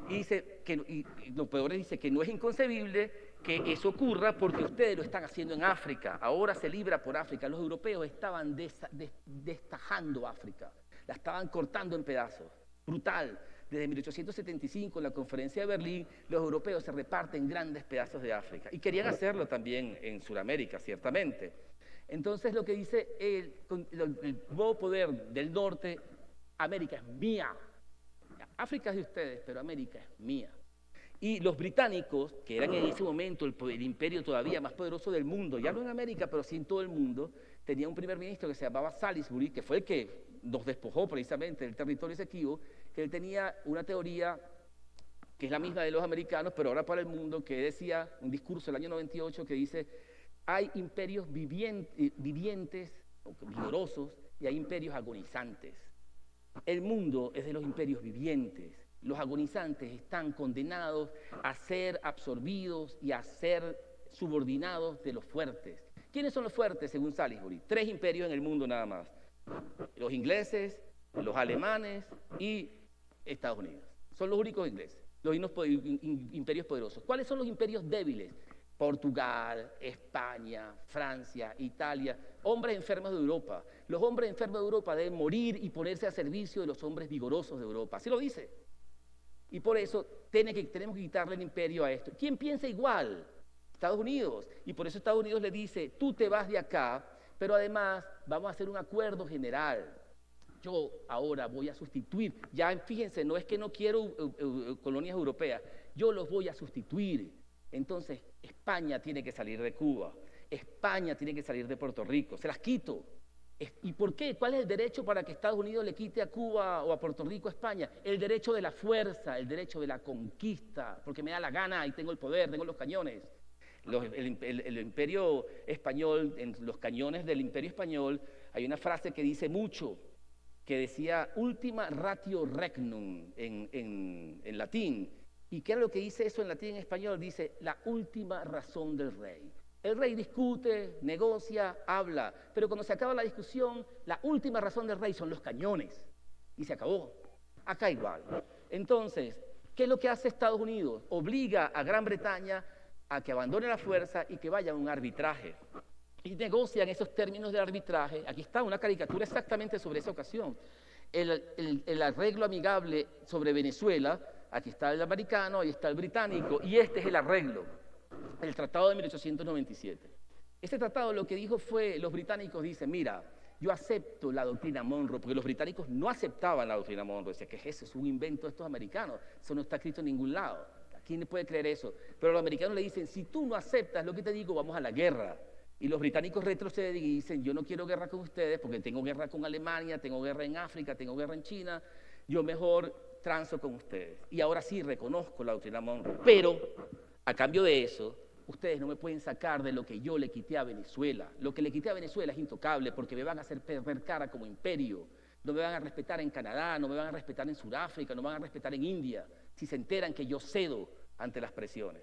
Y dice y lo peor es dice que no es inconcebible que eso ocurra porque ustedes lo están haciendo en África. Ahora se libra por África. Los europeos estaban destajando África, la estaban cortando en pedazos. Brutal. Desde 1875, en la conferencia de Berlín, los europeos se reparten grandes pedazos de África. Y querían hacerlo también en Sudamérica, ciertamente. Entonces lo que dice el nuevo poder del norte, América es mía. África es de ustedes, pero América es mía. Y los británicos, que eran en ese momento el imperio todavía más poderoso del mundo, ya no en América, pero sí en todo el mundo, tenía un primer ministro que se llamaba Salisbury, que fue el que nos despojó precisamente del territorio Esequibo, que él tenía una teoría que es la misma de los americanos, pero ahora para el mundo, que decía, un discurso del año 98 que dice, hay imperios vivientes, vigorosos, y hay imperios agonizantes. El mundo es de los imperios vivientes, Los agonizantes están condenados a ser absorbidos y a ser subordinados de los fuertes. ¿Quiénes son los fuertes según Salisbury? 3 imperios en el mundo nada más. Los ingleses, los alemanes y Estados Unidos. Son los únicos ingleses, los imperios poderosos. ¿Cuáles son los imperios débiles? Portugal, España, Francia, Italia, hombres enfermos de Europa. Los hombres enfermos de Europa deben morir y ponerse a servicio de los hombres vigorosos de Europa. Así lo dice. Y por eso tenemos que quitarle el imperio a esto. ¿Quién piensa igual? Estados Unidos. Y por eso Estados Unidos le dice, tú te vas de acá, pero además vamos a hacer un acuerdo general. Yo ahora voy a sustituir, ya fíjense, no es que no quiero colonias europeas, yo los voy a sustituir. Entonces, España tiene que salir de Cuba, España tiene que salir de Puerto Rico, se las quito. ¿Y por qué? ¿Cuál es el derecho para que Estados Unidos le quite a Cuba o a Puerto Rico a España? El derecho de la fuerza, el derecho de la conquista, porque me da la gana y tengo el poder, tengo los cañones. El imperio español, en los cañones del imperio español, hay una frase que dice mucho, que decía ultima ratio regnum en latín. ¿Y qué es lo que dice eso en latín y en español? Dice la última razón del rey. El rey discute, negocia, habla, pero cuando se acaba la discusión, la última razón del rey son los cañones. Y se acabó. Acá igual. Entonces, ¿qué es lo que hace Estados Unidos? Obliga a Gran Bretaña a que abandone la fuerza y que vaya a un arbitraje. Y negocian esos términos de arbitraje. Aquí está una caricatura exactamente sobre esa ocasión. El arreglo amigable sobre Venezuela, aquí está el americano, ahí está el británico, y este es el arreglo, el tratado de 1897. Este tratado lo que dijo fue, los británicos dicen, mira, yo acepto la doctrina Monroe, porque los británicos no aceptaban la doctrina Monroe, decían que eso es un invento de estos americanos, eso no está escrito en ningún lado, ¿quién puede creer eso? Pero los americanos le dicen, si tú no aceptas lo que te digo, vamos a la guerra. Y los británicos retroceden y dicen, yo no quiero guerra con ustedes porque tengo guerra con Alemania, tengo guerra en África, tengo guerra en China, yo mejor transo con ustedes. Y ahora sí reconozco la doctrina Monroe, pero a cambio de eso, ustedes no me pueden sacar de lo que yo le quité a Venezuela. Lo que le quité a Venezuela es intocable porque me van a hacer perder cara como imperio. No me van a respetar en Canadá, no me van a respetar en Sudáfrica, no me van a respetar en India, si se enteran que yo cedo ante las presiones.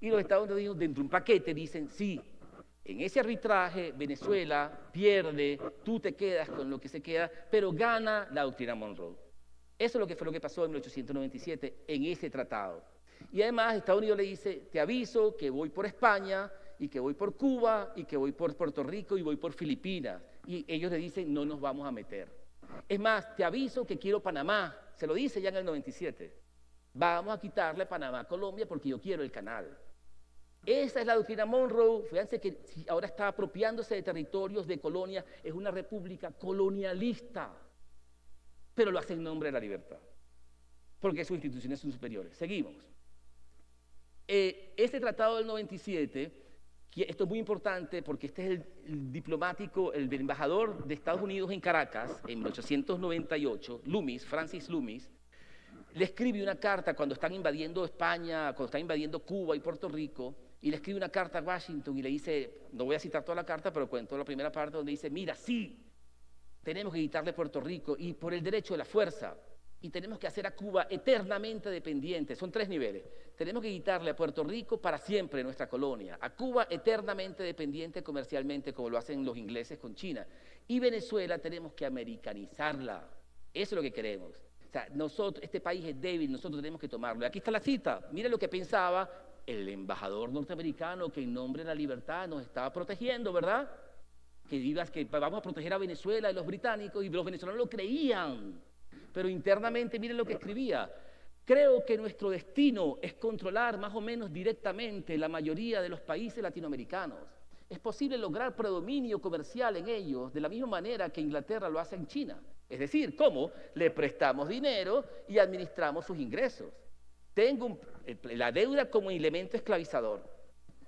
Y los Estados Unidos, dentro de un paquete, dicen, sí, en ese arbitraje Venezuela pierde, tú te quedas con lo que se queda, pero gana la doctrina Monroe. Eso es lo que fue lo que pasó en 1897 en ese tratado. Y además Estados Unidos le dice, te aviso que voy por España, y que voy por Cuba, y que voy por Puerto Rico, y voy por Filipinas. Y ellos le dicen, no nos vamos a meter. Es más, te aviso que quiero Panamá, se lo dice ya en el 97. Vamos a quitarle Panamá a Colombia porque yo quiero el canal. Esa es la doctrina Monroe. Fíjense que ahora está apropiándose de territorios de colonia, es una república colonialista, pero lo hace en nombre de la libertad, porque sus instituciones son superiores. Seguimos. Este tratado del 97, esto es muy importante porque este es el diplomático, el embajador de Estados Unidos en Caracas, en 1898, Loomis, Francis Loomis, le escribe una carta cuando están invadiendo España, cuando están invadiendo Cuba y Puerto Rico, y le escribe una carta a Washington y le dice, no voy a citar toda la carta, pero cuento la primera parte donde dice, mira, sí, tenemos que quitarle Puerto Rico y por el derecho de la fuerza, y tenemos que hacer a Cuba eternamente dependiente, son 3 niveles, tenemos que quitarle a Puerto Rico para siempre nuestra colonia, a Cuba eternamente dependiente comercialmente como lo hacen los ingleses con China, y Venezuela tenemos que americanizarla, eso es lo que queremos. O sea, este país es débil, nosotros tenemos que tomarlo. Y aquí está la cita, mire lo que pensaba el embajador norteamericano que en nombre de la libertad nos estaba protegiendo, ¿verdad? Que digas que vamos a proteger a Venezuela y los británicos, y los venezolanos lo creían. Pero internamente, miren lo que escribía. Creo que nuestro destino es controlar más o menos directamente la mayoría de los países latinoamericanos. Es posible lograr predominio comercial en ellos de la misma manera que Inglaterra lo hace en China. Es decir, ¿cómo? Le prestamos dinero y administramos sus ingresos. Tengo la deuda como elemento esclavizador.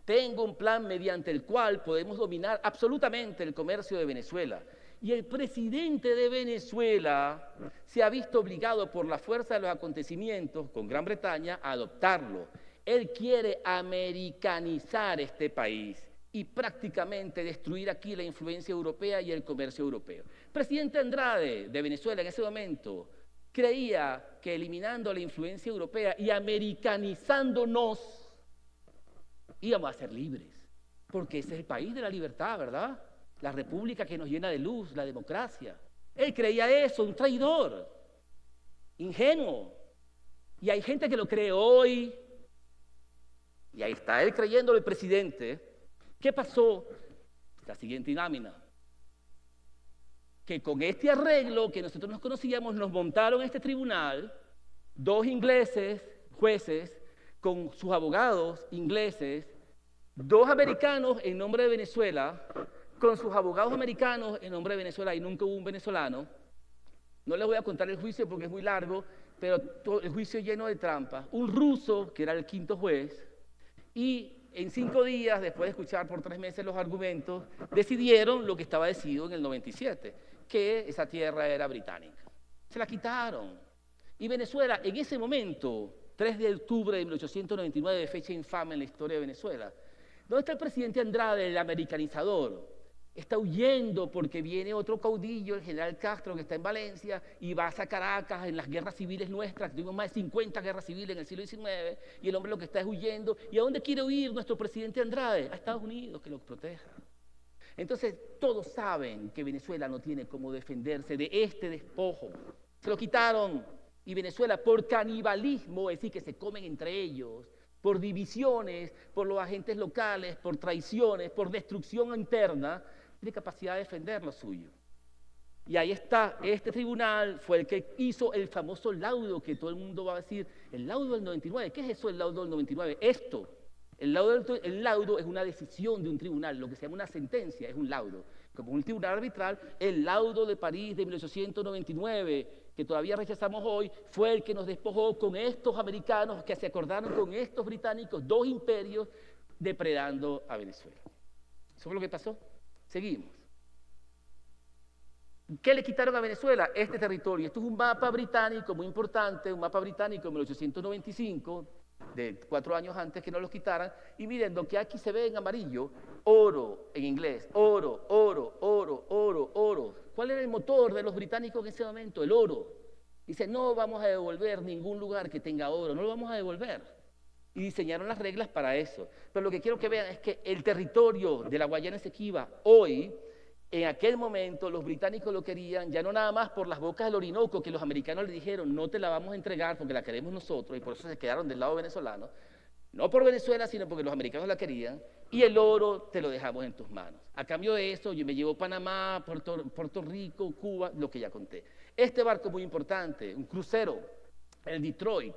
Tengo un plan mediante el cual podemos dominar absolutamente el comercio de Venezuela. Y el presidente de Venezuela se ha visto obligado por la fuerza de los acontecimientos con Gran Bretaña a adoptarlo. Él quiere americanizar este país y prácticamente destruir aquí la influencia europea y el comercio europeo. Presidente Andrade de Venezuela en ese momento creía que eliminando la influencia europea y americanizándonos íbamos a ser libres, porque ese es el país de la libertad, ¿verdad? La república que nos llena de luz, la democracia. Él creía eso, un traidor, ingenuo. Y hay gente que lo cree hoy, y ahí está él creyéndolo el presidente. ¿Qué pasó? La siguiente lámina. Que con este arreglo que nosotros nos conocíamos, nos montaron este tribunal, 2 ingleses, jueces, con sus abogados ingleses, 2 americanos en nombre de Venezuela, con sus abogados americanos en nombre de Venezuela, y nunca hubo un venezolano. No les voy a contar el juicio porque es muy largo, pero todo el juicio lleno de trampas. Un ruso, que era el 5º juez, y en 5 días, después de escuchar por 3 meses los argumentos, decidieron lo que estaba decidido en el 97, que esa tierra era británica. Se la quitaron. Y Venezuela, en ese momento, 3 de octubre de 1899, fecha infame en la historia de Venezuela, ¿dónde está el presidente Andrade, el americanizador? Está huyendo porque viene otro caudillo, el general Castro, que está en Valencia, y va a Caracas en las guerras civiles nuestras, que tuvimos más de 50 guerras civiles en el siglo XIX, y el hombre lo que está es huyendo. ¿Y a dónde quiere huir nuestro presidente Andrade? A Estados Unidos, que lo proteja. Entonces, todos saben que Venezuela no tiene cómo defenderse de este despojo. Se lo quitaron, y Venezuela, por canibalismo, es decir, que se comen entre ellos, por divisiones, por los agentes locales, por traiciones, por destrucción interna, tiene capacidad de defender lo suyo. Y ahí está, este tribunal fue el que hizo el famoso laudo, que todo el mundo va a decir, el laudo del 99, ¿qué es eso el laudo del 99? Esto, el laudo es una decisión de un tribunal, lo que se llama una sentencia es un laudo. Como un tribunal arbitral, el laudo de París de 1899, que todavía rechazamos hoy, fue el que nos despojó con estos americanos que se acordaron con estos británicos, 2 imperios, depredando a Venezuela. ¿Eso fue lo que pasó? Seguimos. ¿Qué le quitaron a Venezuela? Este territorio. Esto es un mapa británico muy importante, un mapa británico de 1895, de 4 años antes que no los quitaran, y miren, lo que aquí se ve en amarillo, oro en inglés, oro, oro, oro, oro, oro. ¿Cuál era el motor de los británicos en ese momento? El oro. Dice, no vamos a devolver ningún lugar que tenga oro, no lo vamos a devolver. Y diseñaron las reglas para eso. Pero lo que quiero que vean es que el territorio de la Guayana Esequiba, hoy, en aquel momento, los británicos lo querían, ya no nada más por las bocas del Orinoco, que los americanos le dijeron, no te la vamos a entregar porque la queremos nosotros, y por eso se quedaron del lado venezolano. No por Venezuela, sino porque los americanos la querían, y el oro te lo dejamos en tus manos. A cambio de eso, yo me llevo Panamá, Puerto Rico, Cuba, lo que ya conté. Este barco muy importante, un crucero, el Detroit,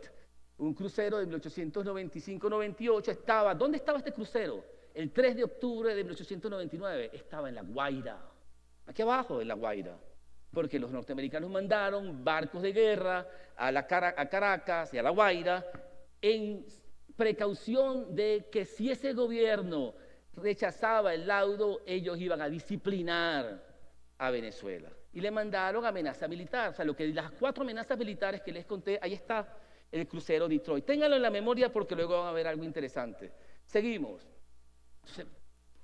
un crucero de 1895-98, estaba, ¿dónde estaba este crucero? El 3 de octubre de 1899, estaba en La Guaira, aquí abajo en La Guaira, porque los norteamericanos mandaron barcos de guerra a Caracas y a La Guaira en precaución de que si ese gobierno rechazaba el laudo, ellos iban a disciplinar a Venezuela. Y le mandaron amenaza militar, o sea, las 4 amenazas militares que les conté, ahí está el crucero Detroit. Ténganlo en la memoria porque luego van a ver algo interesante. Seguimos.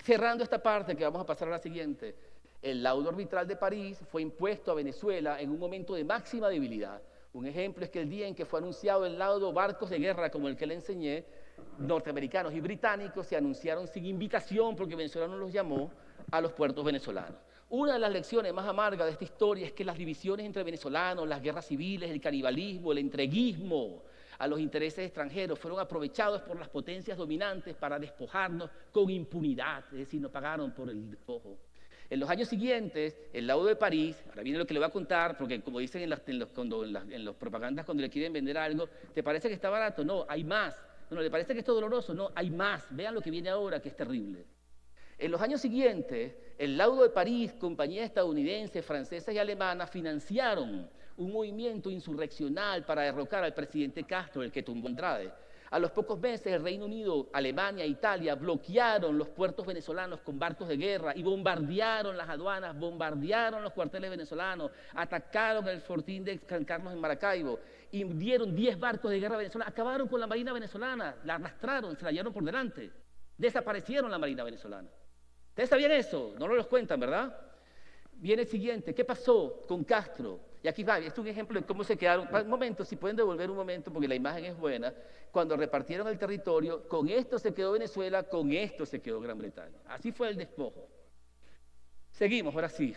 Cerrando esta parte que vamos a pasar a la siguiente. El laudo arbitral de París fue impuesto a Venezuela en un momento de máxima debilidad. Un ejemplo es que el día en que fue anunciado el laudo, barcos de guerra como el que le enseñé, norteamericanos y británicos se anunciaron sin invitación, porque Venezuela no los llamó, a los puertos venezolanos. Una de las lecciones más amargas de esta historia es que las divisiones entre venezolanos, las guerras civiles, el canibalismo, el entreguismo a los intereses extranjeros fueron aprovechados por las potencias dominantes para despojarnos con impunidad, es decir, no pagaron por el despojo. En los años siguientes, el laudo de París, ahora viene lo que le voy a contar, porque como dicen en las propagandas cuando le quieren vender algo, ¿te parece que está barato? No, hay más. No, ¿le parece que esto es doloroso? No, hay más. Vean lo que viene ahora, que es terrible. En los años siguientes, el laudo de París, compañías estadounidenses, francesas y alemanas financiaron un movimiento insurreccional para derrocar al presidente Castro, el que tumbó Andrade. A los pocos meses, el Reino Unido, Alemania e Italia bloquearon los puertos venezolanos con barcos de guerra y bombardearon las aduanas, bombardearon los cuarteles venezolanos, atacaron el fortín de San Carlos en Maracaibo, y dieron 10 barcos de guerra venezolanos, acabaron con la marina venezolana, la arrastraron, se la llevaron por delante, desaparecieron la marina venezolana. ¿Ustedes sabían eso? No lo los cuentan, ¿verdad? Viene el siguiente, ¿qué pasó con Castro? Y aquí va, esto es un ejemplo de cómo se quedaron. Un momento, si pueden devolver un momento, porque la imagen es buena. Cuando repartieron el territorio, con esto se quedó Venezuela, con esto se quedó Gran Bretaña. Así fue el despojo. Seguimos, ahora sí.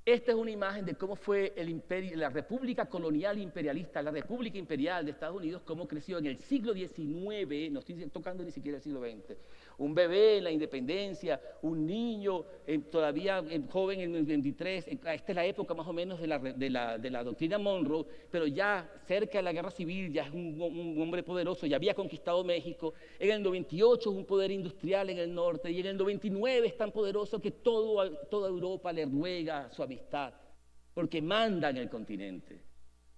Esta es una imagen de cómo fue el imperio, la República Colonial Imperialista, la República Imperial de Estados Unidos, cómo creció en el siglo XIX, no estoy tocando ni siquiera el siglo XX. Un bebé en la independencia, un niño todavía joven en el 23, esta es la época más o menos de la doctrina Monroe, pero ya cerca de la guerra civil, ya es un hombre poderoso, ya había conquistado México. En el 98 es un poder industrial en el norte, y en el 99 es tan poderoso que toda Europa le ruega su amistad, porque manda en el continente.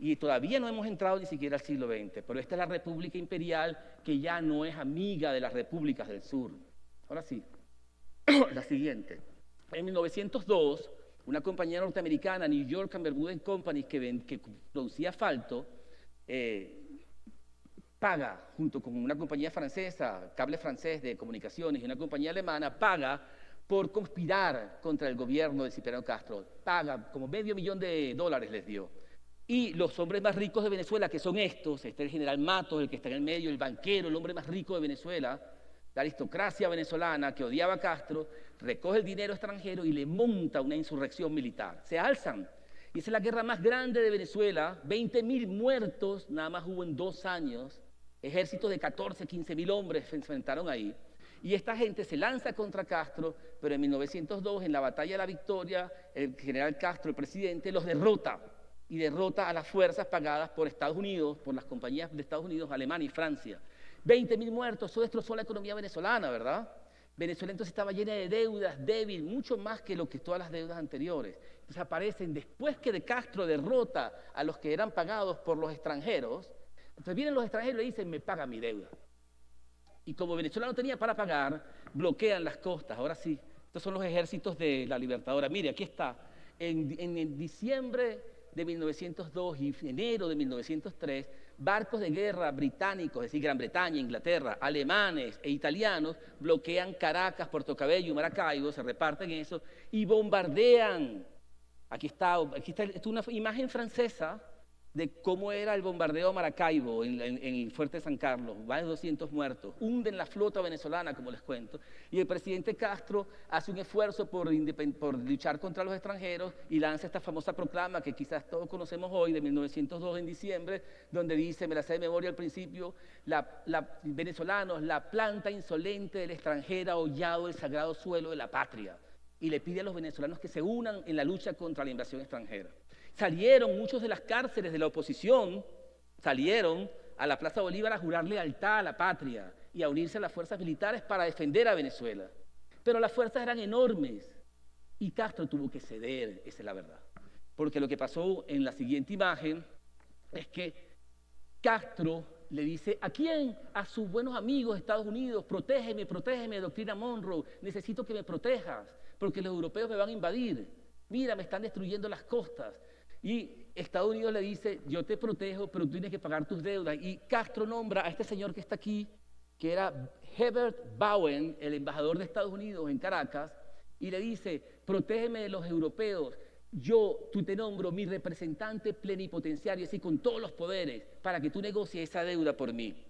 Y todavía no hemos entrado ni siquiera al siglo XX, pero esta es la República Imperial que ya no es amiga de las repúblicas del sur. Ahora sí, la siguiente. En 1902, una compañía norteamericana, New York and Bermuda Company, que producía asfalto, paga, junto con una compañía francesa, Cable Francés de Comunicaciones, y una compañía alemana, paga por conspirar contra el gobierno de Cipriano Castro. Paga como $500,000 les dio. Y los hombres más ricos de Venezuela, que son estos, este es el general Matos, el que está en el medio, el banquero, el hombre más rico de Venezuela, la aristocracia venezolana que odiaba a Castro, recoge el dinero extranjero y le monta una insurrección militar. Se alzan. Y esa es la guerra más grande de Venezuela, 20.000 muertos, nada más hubo en 2 años, ejércitos de 14, 15.000 hombres se enfrentaron ahí. Y esta gente se lanza contra Castro, pero en 1902, en la Batalla de la Victoria, el general Castro, el presidente, los derrota. Y derrota a las fuerzas pagadas por Estados Unidos, por las compañías de Estados Unidos, Alemania y Francia. 20.000 muertos, eso destrozó la economía venezolana, ¿verdad? Venezuela entonces estaba llena de deudas, débil, mucho más que lo que todas las deudas anteriores. Entonces aparecen, después que de Castro derrota a los que eran pagados por los extranjeros, entonces vienen los extranjeros y le dicen, me paga mi deuda. Y como Venezuela no tenía para pagar, bloquean las costas. Ahora sí, estos son los ejércitos de la Libertadora. Mire, aquí está, en diciembre de 1902 y enero de 1903, barcos de guerra británicos, es decir, Gran Bretaña, Inglaterra, alemanes e italianos, bloquean Caracas, Puerto Cabello y Maracaibo, se reparten eso y bombardean. Aquí está una imagen francesa de cómo era el bombardeo a Maracaibo en el fuerte San Carlos, más de 200 muertos, hunden la flota venezolana, como les cuento, y el presidente Castro hace un esfuerzo por luchar contra los extranjeros y lanza esta famosa proclama que quizás todos conocemos hoy, de 1902 en diciembre, donde dice, me la sé de memoria al principio, venezolanos, la planta insolente del extranjero ha hollado el sagrado suelo de la patria, y le pide a los venezolanos que se unan en la lucha contra la invasión extranjera. Salieron muchos de las cárceles de la oposición, salieron a la Plaza Bolívar a jurar lealtad a la patria y a unirse a las fuerzas militares para defender a Venezuela. Pero las fuerzas eran enormes y Castro tuvo que ceder, esa es la verdad. Porque lo que pasó en la siguiente imagen es que Castro le dice, ¿a quién? A sus buenos amigos de Estados Unidos, protégeme, doctrina Monroe, necesito que me protejas, porque los europeos me van a invadir. Mira, me están destruyendo las costas. Y Estados Unidos le dice, yo te protejo, pero tú tienes que pagar tus deudas. Y Castro nombra a este señor que está aquí, que era Herbert Bowen, el embajador de Estados Unidos en Caracas, y le dice, protégeme de los europeos, tú te nombro mi representante plenipotenciario, así con todos los poderes, para que tú negocies esa deuda por mí.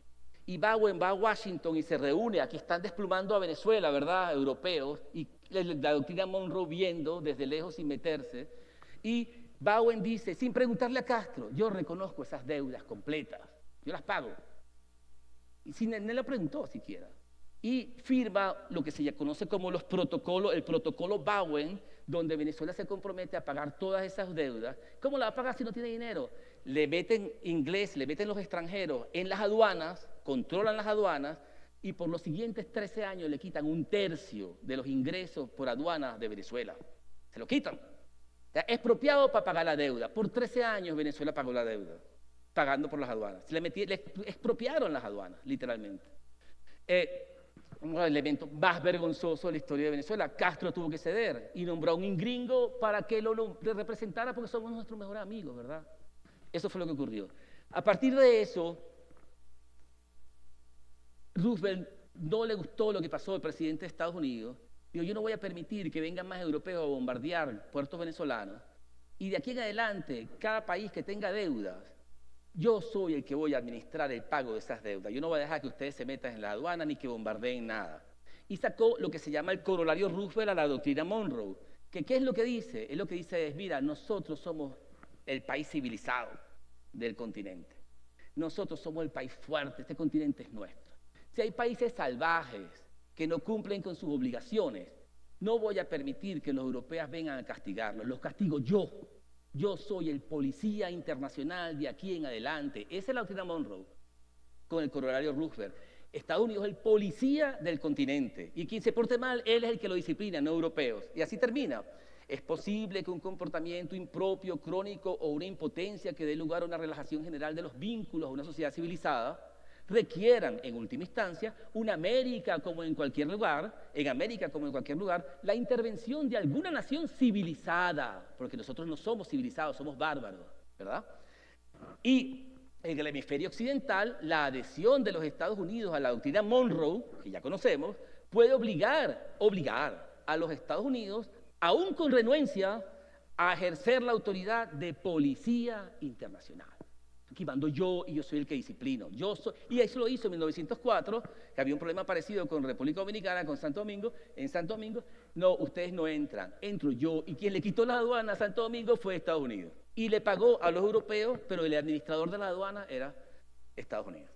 Y Bowen va a Washington y se reúne, aquí están desplumando a Venezuela, ¿verdad?, europeos, y la doctrina Monroe viendo desde lejos sin meterse, y Bowen dice, sin preguntarle a Castro, yo reconozco esas deudas completas, yo las pago. Y sin él le preguntó siquiera. Y firma lo que se conoce como el protocolo Bowen, donde Venezuela se compromete a pagar todas esas deudas. ¿Cómo la va a pagar si no tiene dinero? Le meten los extranjeros en las aduanas, controlan las aduanas, y por los siguientes 13 años le quitan 1/3 de los ingresos por aduanas de Venezuela. Se lo quitan. Expropiado para pagar la deuda. Por 13 años Venezuela pagó la deuda, pagando por las aduanas. Le expropiaron las aduanas, literalmente. Un elemento más vergonzoso de la historia de Venezuela. Castro tuvo que ceder y nombró a un gringo para que lo representara porque somos nuestros mejores amigos, ¿verdad? Eso fue lo que ocurrió. A partir de eso, Roosevelt no le gustó lo que pasó al presidente de Estados Unidos Digo, yo no voy a permitir que vengan más europeos a bombardear puertos venezolanos y de aquí en adelante, cada país que tenga deudas, yo soy el que voy a administrar el pago de esas deudas. Yo no voy a dejar que ustedes se metan en la aduana ni que bombardeen nada. Y sacó lo que se llama el corolario Roosevelt a la doctrina Monroe. ¿Qué es lo que dice? Es lo que dice es, mira, nosotros somos el país civilizado del continente. Nosotros somos el país fuerte, este continente es nuestro. Si hay países salvajes que no cumplen con sus obligaciones, no voy a permitir que los europeos vengan a castigarlos. Los castigo yo. Yo soy el policía internacional de aquí en adelante. Esa es la doctrina Monroe con el corolario Roosevelt. Estados Unidos es el policía del continente y quien se porte mal, él es el que lo disciplina, no europeos. Y así termina. Es posible que un comportamiento impropio, crónico o una impotencia que dé lugar a una relajación general de los vínculos a una sociedad civilizada requieran, en última instancia, en América como en cualquier lugar, la intervención de alguna nación civilizada, porque nosotros no somos civilizados, somos bárbaros, ¿verdad? Y en el hemisferio occidental, la adhesión de los Estados Unidos a la doctrina Monroe, que ya conocemos, puede obligar a los Estados Unidos, aún con renuencia, a ejercer la autoridad de policía internacional. Aquí mando yo y yo soy el que disciplino. Y eso lo hizo en 1904, que había un problema parecido con República Dominicana, con Santo Domingo. En Santo Domingo, no, ustedes no entran, entro yo. Y quien le quitó la aduana a Santo Domingo fue Estados Unidos. Y le pagó a los europeos, pero el administrador de la aduana era Estados Unidos.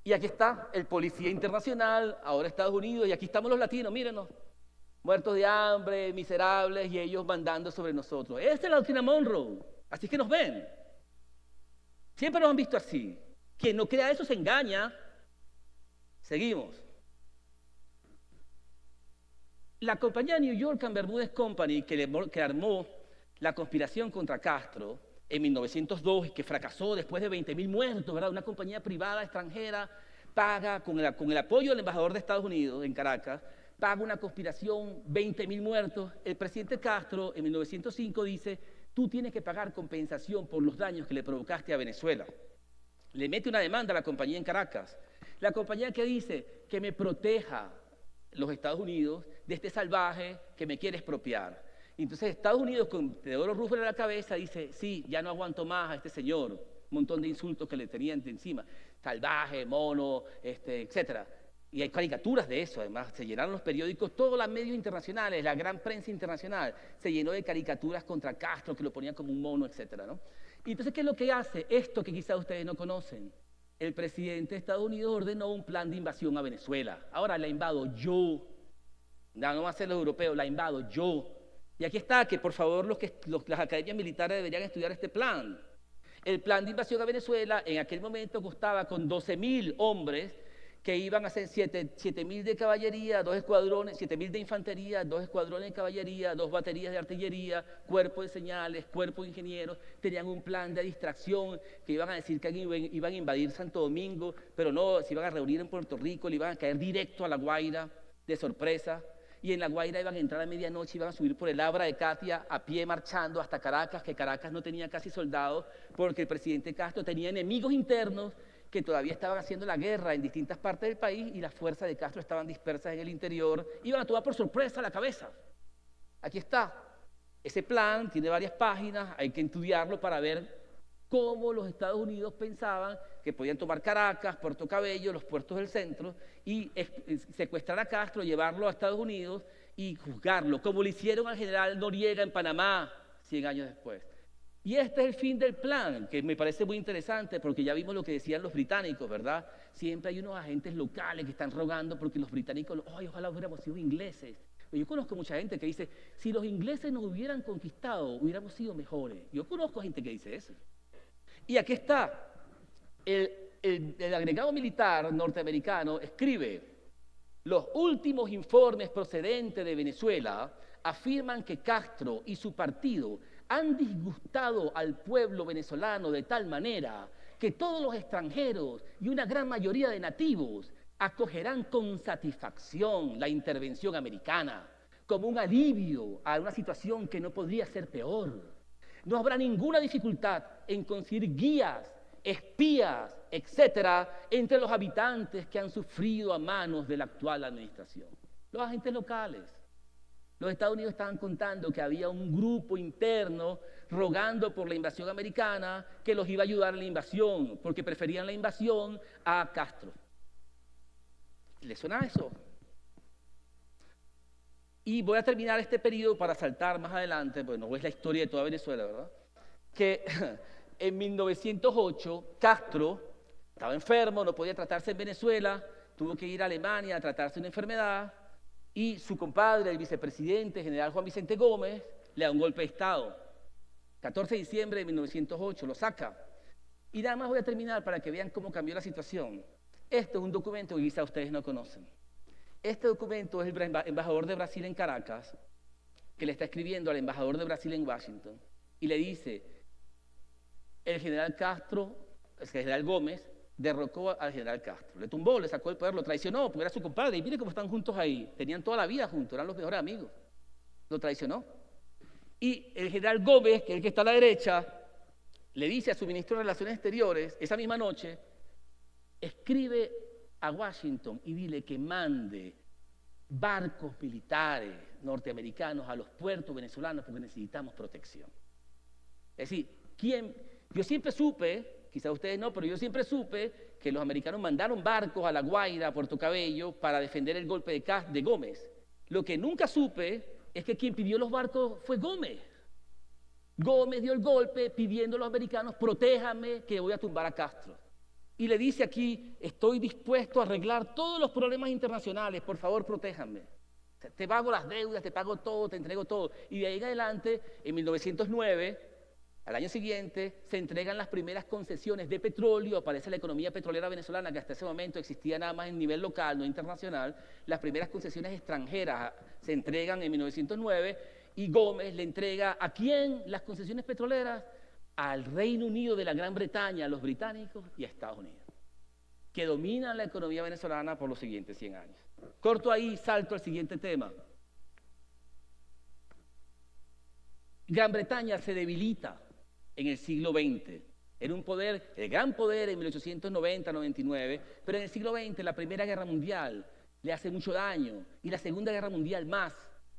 Y aquí está el policía internacional, ahora Estados Unidos, y aquí estamos los latinos, mírenos, muertos de hambre, miserables, y ellos mandando sobre nosotros. Esta es la doctrina Monroe, así que nos ven. Siempre nos han visto así. Quien no crea eso se engaña. Seguimos. La compañía New York and Bermúdez Company, que armó la conspiración contra Castro en 1902 y que fracasó después de 20.000 muertos, ¿verdad? Una compañía privada extranjera paga, con el apoyo del embajador de Estados Unidos en Caracas, paga una conspiración, 20.000 muertos. El presidente Castro en 1905 dice: tú tienes que pagar compensación por los daños que le provocaste a Venezuela. Le mete una demanda a la compañía en Caracas. La compañía que dice que me proteja los Estados Unidos de este salvaje que me quiere expropiar. Entonces Estados Unidos, con Teodoro Roosevelt a la cabeza, dice: sí, ya no aguanto más a este señor. Un montón de insultos que le tenían de encima. Salvaje, mono, etcétera. Y hay caricaturas de eso, además, se llenaron los periódicos, todos los medios internacionales, la gran prensa internacional, se llenó de caricaturas contra Castro, que lo ponían como un mono, etcétera, ¿no? Y entonces, ¿qué es lo que hace? Esto que quizás ustedes no conocen. El presidente de Estados Unidos ordenó un plan de invasión a Venezuela. Ahora la invado yo. No va a ser los europeos, la invado yo. Y aquí está, que por favor las academias militares deberían estudiar este plan. El plan de invasión a Venezuela en aquel momento costaba con 12.000 hombres, que iban a ser 7.000 de caballería, 2 escuadrones, 7.000 de infantería, 2 escuadrones de caballería, 2 baterías de artillería, cuerpo de señales, cuerpo de ingenieros. Tenían un plan de distracción que iban a decir que iban a invadir Santo Domingo, pero no, se iban a reunir en Puerto Rico, le iban a caer directo a La Guaira de sorpresa. Y en La Guaira iban a entrar a medianoche, iban a subir por el Abra de Catia a pie marchando hasta Caracas, que Caracas no tenía casi soldados porque el presidente Castro tenía enemigos internos que todavía estaban haciendo la guerra en distintas partes del país y las fuerzas de Castro estaban dispersas en el interior, iban a tomar por sorpresa la cabeza. Aquí está. Ese plan tiene varias páginas, hay que estudiarlo para ver cómo los Estados Unidos pensaban que podían tomar Caracas, Puerto Cabello, los puertos del centro, y secuestrar a Castro, llevarlo a Estados Unidos y juzgarlo, como lo hicieron al general Noriega en Panamá 100 años después. Y este es el fin del plan, que me parece muy interesante porque ya vimos lo que decían los británicos, ¿verdad? Siempre hay unos agentes locales que están rogando porque los británicos, ¡ay, ojalá hubiéramos sido ingleses! Yo conozco mucha gente que dice: si los ingleses nos hubieran conquistado, hubiéramos sido mejores. Yo conozco gente que dice eso. Y aquí está, el agregado militar norteamericano escribe: los últimos informes procedentes de Venezuela afirman que Castro y su partido han disgustado al pueblo venezolano de tal manera que todos los extranjeros y una gran mayoría de nativos acogerán con satisfacción la intervención americana como un alivio a una situación que no podría ser peor. No habrá ninguna dificultad en conseguir guías, espías, etcétera, entre los habitantes que han sufrido a manos de la actual administración. Los agentes locales. Los Estados Unidos estaban contando que había un grupo interno rogando por la invasión americana que los iba a ayudar en la invasión, porque preferían la invasión a Castro. ¿Les suena eso? Y voy a terminar este periodo para saltar más adelante, porque no es la historia de toda Venezuela, ¿verdad? Que en 1908 Castro estaba enfermo, no podía tratarse en Venezuela, tuvo que ir a Alemania a tratarse una enfermedad, y su compadre, el vicepresidente, general Juan Vicente Gómez, le da un golpe de Estado. 14 de diciembre de 1908, lo saca. Y nada más voy a terminar para que vean cómo cambió la situación. Este es un documento que quizá ustedes no conocen. Este documento es el embajador de Brasil en Caracas, que le está escribiendo al embajador de Brasil en Washington, y le dice, el general Castro, el general Gómez, derrocó al general Castro, le tumbó, le sacó el poder, lo traicionó, porque era su compadre, y mire cómo están juntos ahí, tenían toda la vida juntos, eran los mejores amigos, lo traicionó. Y el general Gómez, que es el que está a la derecha, le dice a su ministro de Relaciones Exteriores, esa misma noche, escribe a Washington y dile que mande barcos militares norteamericanos a los puertos venezolanos porque necesitamos protección. Es decir, yo siempre supe, quizá ustedes no, pero yo siempre supe que los americanos mandaron barcos a La Guaira, a Puerto Cabello, para defender el golpe de Gómez. Lo que nunca supe es que quien pidió los barcos fue Gómez. Gómez dio el golpe pidiendo a los americanos, protéjame que voy a tumbar a Castro. Y le dice aquí, estoy dispuesto a arreglar todos los problemas internacionales, por favor, protéjame. Te pago las deudas, te pago todo, te entrego todo. Y de ahí en adelante, en 1909, al año siguiente, se entregan las primeras concesiones de petróleo, aparece la economía petrolera venezolana, que hasta ese momento existía nada más en nivel local, no internacional. Las primeras concesiones extranjeras se entregan en 1909 y Gómez le entrega ¿a quién las concesiones petroleras? Al Reino Unido de la Gran Bretaña, a los británicos y a Estados Unidos, que dominan la economía venezolana por los siguientes 100 años. Corto ahí, salto al siguiente tema. Gran Bretaña se debilita en el siglo XX. Era un poder, el gran poder en 1890-99, pero en el siglo XX la Primera Guerra Mundial le hace mucho daño y la Segunda Guerra Mundial más.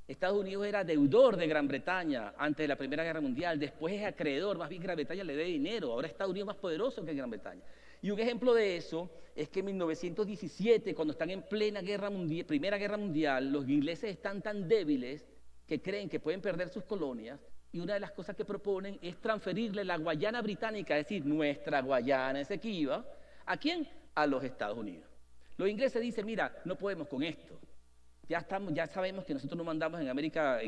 Estados Unidos era deudor de Gran Bretaña antes de la Primera Guerra Mundial, después es acreedor, más bien Gran Bretaña le dé dinero, ahora Estados Unidos es más poderoso que Gran Bretaña. Y un ejemplo de eso es que en 1917, cuando están en plena guerra mundial, Primera Guerra Mundial, los ingleses están tan débiles que creen que pueden perder sus colonias, y una de las cosas que proponen es transferirle la Guayana británica, es decir, nuestra Guayana Esequiba, ¿a quién? A los Estados Unidos. Los ingleses dicen, mira, no podemos con esto. Ya sabemos que nosotros no mandamos en América.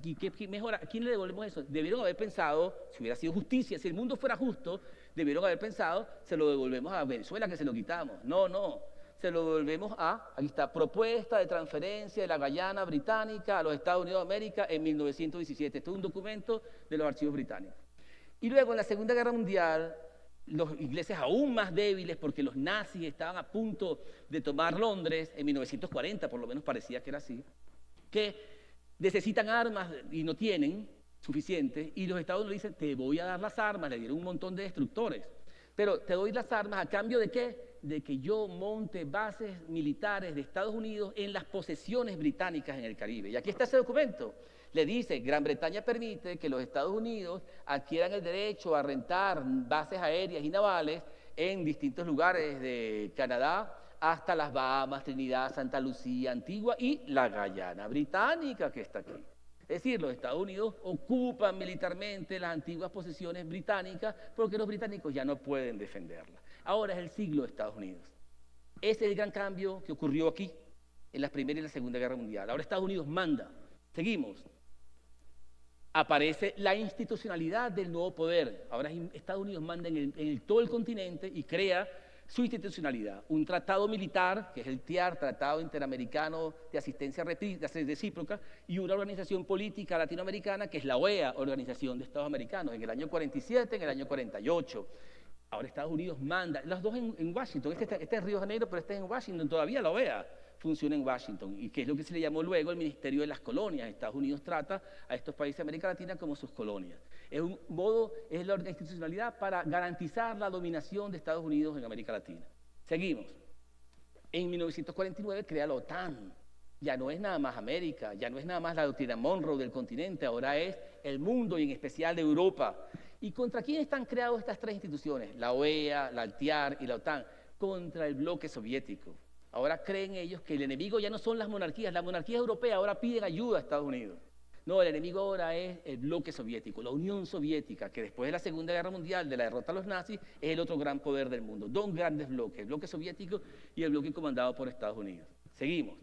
¿Y qué mejor? ¿A quién le devolvemos eso? Debieron haber pensado, si hubiera sido justicia, si el mundo fuera justo, debieron haber pensado, se lo devolvemos a Venezuela, que se lo quitamos. No, se lo devolvemos aquí está, propuesta de transferencia de la Guayana británica a los Estados Unidos de América en 1917. Esto es un documento de los archivos británicos. Y luego en la Segunda Guerra Mundial, los ingleses aún más débiles porque los nazis estaban a punto de tomar Londres en 1940, por lo menos parecía que era así, que necesitan armas y no tienen suficiente, y los Estados Unidos dicen, te voy a dar las armas, le dieron un montón de destructores, pero te doy las armas a cambio de ¿qué? De que yo monte bases militares de Estados Unidos en las posesiones británicas en el Caribe. Y aquí está ese documento. Le dice, Gran Bretaña permite que los Estados Unidos adquieran el derecho a rentar bases aéreas y navales en distintos lugares de Canadá hasta las Bahamas, Trinidad, Santa Lucía, Antigua y la Guayana británica que está aquí. Es decir, los Estados Unidos ocupan militarmente las antiguas posesiones británicas porque los británicos ya no pueden defenderlas. Ahora es el siglo de Estados Unidos. Ese es el gran cambio que ocurrió aquí en la Primera y la Segunda Guerra Mundial. Ahora Estados Unidos manda. Seguimos. Aparece la institucionalidad del nuevo poder. Ahora Estados Unidos manda en todo el continente y crea su institucionalidad. Un tratado militar, que es el TIAR, Tratado Interamericano de Asistencia Recíproca, y una organización política latinoamericana, que es la OEA, Organización de Estados Americanos, en el año 47, en el año 48. Ahora Estados Unidos manda, las dos en Washington, este es Río de Janeiro, pero este es en Washington, todavía la OEA funciona en Washington, y que es lo que se le llamó luego el Ministerio de las Colonias. Estados Unidos trata a estos países de América Latina como sus colonias. Es la institucionalidad para garantizar la dominación de Estados Unidos en América Latina. Seguimos. En 1949 crea la OTAN. ya no es nada más América, ya no es nada más la doctrina Monroe del continente, ahora es el mundo y en especial de Europa. ¿Y contra quién están creadas estas tres instituciones? La OEA, la ALTIAR y la OTAN. Contra el bloque soviético. Ahora creen ellos que el enemigo ya no son las monarquías europeas ahora piden ayuda a Estados Unidos. No, el enemigo ahora es el bloque soviético, la Unión Soviética, que después de la Segunda Guerra Mundial, de la derrota a los nazis, es el otro gran poder del mundo. Dos grandes bloques, el bloque soviético y el bloque comandado por Estados Unidos. Seguimos.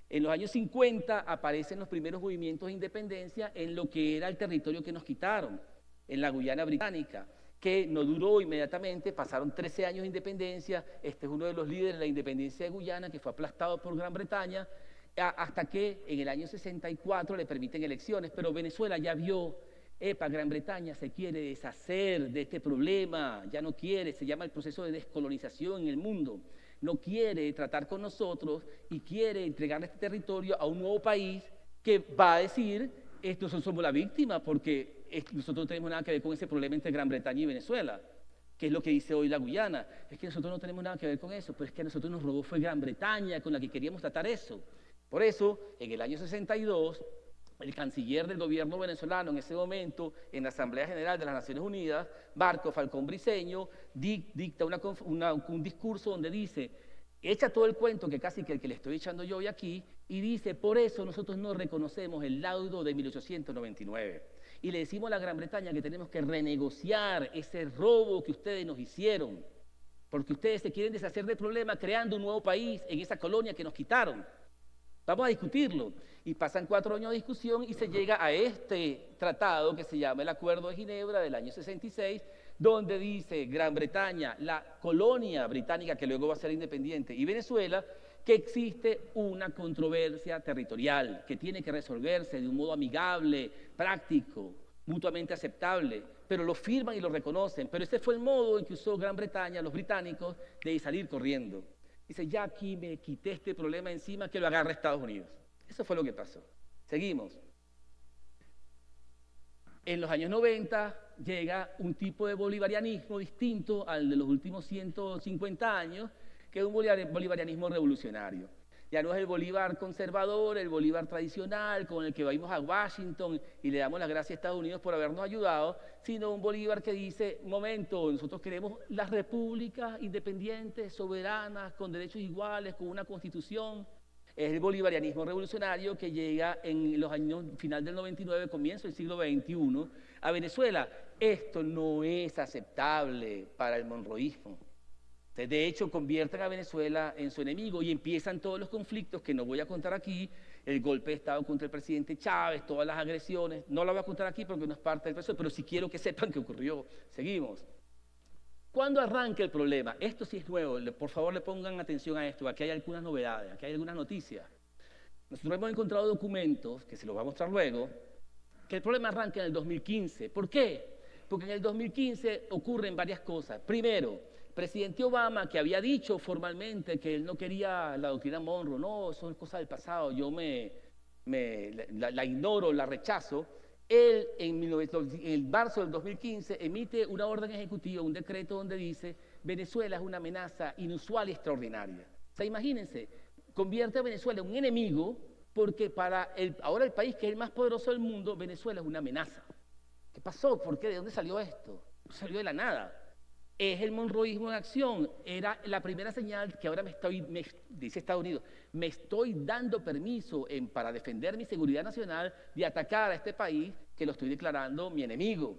En los años 50 aparecen los primeros movimientos de independencia en lo que era el territorio que nos quitaron, en la Guyana Británica, que no duró inmediatamente, pasaron 13 años de independencia. Este es uno de los líderes de la independencia de Guyana, que fue aplastado por Gran Bretaña, hasta que en el año 64 le permiten elecciones, pero Venezuela ya vio, Gran Bretaña se quiere deshacer de este problema, ya no quiere, se llama el proceso de descolonización en el mundo, no quiere tratar con nosotros y quiere entregarle este territorio a un nuevo país que va a decir, nosotros somos la víctima porque nosotros no tenemos nada que ver con ese problema entre Gran Bretaña y Venezuela, que es lo que dice hoy la Guyana. Es que nosotros no tenemos nada que ver con eso, pero es que a nosotros nos robó fue Gran Bretaña con la que queríamos tratar eso. Por eso, en el año 62, el canciller del gobierno venezolano en ese momento, en la Asamblea General de las Naciones Unidas, Barco Falcón Briceño, dicta un discurso donde dice, echa todo el cuento que casi que el que le estoy echando yo hoy aquí, y dice, por eso nosotros no reconocemos el laudo de 1899. Y le decimos a la Gran Bretaña que tenemos que renegociar ese robo que ustedes nos hicieron, porque ustedes se quieren deshacer del problema creando un nuevo país en esa colonia que nos quitaron. Vamos a discutirlo. Y pasan 4 años de discusión y se llega a este tratado que se llama el Acuerdo de Ginebra del año 66, donde dice Gran Bretaña, la colonia británica que luego va a ser independiente, y Venezuela, que existe una controversia territorial que tiene que resolverse de un modo amigable, práctico, mutuamente aceptable, pero lo firman y lo reconocen. Pero ese fue el modo en que usó Gran Bretaña, los británicos, de salir corriendo. Dice, ya aquí me quité este problema encima, que lo agarre Estados Unidos. Eso fue lo que pasó. Seguimos. En los años 90 llega un tipo de bolivarianismo distinto al de los últimos 150 años, que es un bolivarianismo revolucionario. Ya no es el Bolívar conservador, el Bolívar tradicional, con el que vamos a Washington y le damos las gracias a Estados Unidos por habernos ayudado, sino un Bolívar que dice, momento, nosotros queremos las repúblicas independientes, soberanas, con derechos iguales, con una constitución. Es el bolivarianismo revolucionario que llega en los años final del 99, comienzo del siglo XXI, a Venezuela. Esto no es aceptable para el monroísmo. De hecho, convierten a Venezuela en su enemigo y empiezan todos los conflictos que no voy a contar aquí, el golpe de Estado contra el presidente Chávez, todas las agresiones, no la voy a contar aquí porque no es parte del proceso, pero sí quiero que sepan que ocurrió. Seguimos. ¿Cuándo arranca el problema? Esto sí es nuevo, por favor le pongan atención a esto, aquí hay algunas novedades, aquí hay algunas noticias. Nosotros hemos encontrado documentos, que se los voy a mostrar luego, que el problema arranca en el 2015. ¿Por qué? Porque en el 2015 ocurren varias cosas. Primero, presidente Obama, que había dicho formalmente que él no quería la doctrina Monroe, no, eso es cosa del pasado, yo la ignoro, la rechazo. Él, en marzo del 2015, emite una orden ejecutiva, un decreto donde dice Venezuela es una amenaza inusual y extraordinaria. O sea, imagínense, convierte a Venezuela en un enemigo porque ahora el país que es el más poderoso del mundo, Venezuela es una amenaza. ¿Qué pasó? ¿Por qué? ¿De dónde salió esto? No salió de la nada. Es el monroísmo en acción. Era la primera señal que ahora dice Estados Unidos, me estoy dando permiso para defender mi seguridad nacional de atacar a este país que lo estoy declarando mi enemigo.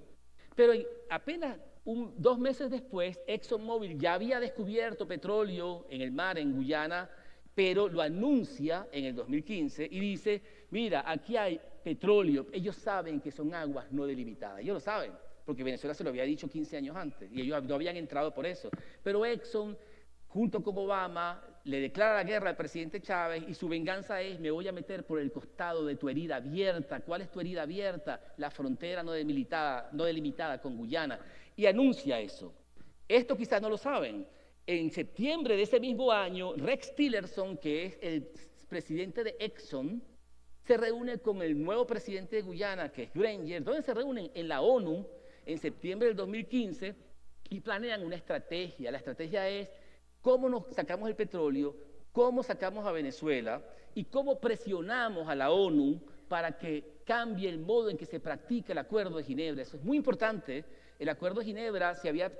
Pero apenas 2 meses después, ExxonMobil ya había descubierto petróleo en el mar, en Guyana, pero lo anuncia en el 2015 y dice, mira, aquí hay petróleo. Ellos saben que son aguas no delimitadas, ellos lo saben, porque Venezuela se lo había dicho 15 años antes y ellos no habían entrado por eso. Pero Exxon, junto con Obama, le declara la guerra al presidente Chávez y su venganza es, me voy a meter por el costado de tu herida abierta. ¿Cuál es tu herida abierta? La frontera no delimitada con Guyana. Y anuncia eso. Esto quizás no lo saben. En septiembre de ese mismo año, Rex Tillerson, que es el presidente de Exxon, se reúne con el nuevo presidente de Guyana, que es Granger, donde se reúnen en la ONU en septiembre del 2015 y planean una estrategia. La estrategia es cómo nos sacamos el petróleo, cómo sacamos a Venezuela y cómo presionamos a la ONU para que cambie el modo en que se practica el Acuerdo de Ginebra. Eso es muy importante. El Acuerdo de Ginebra se había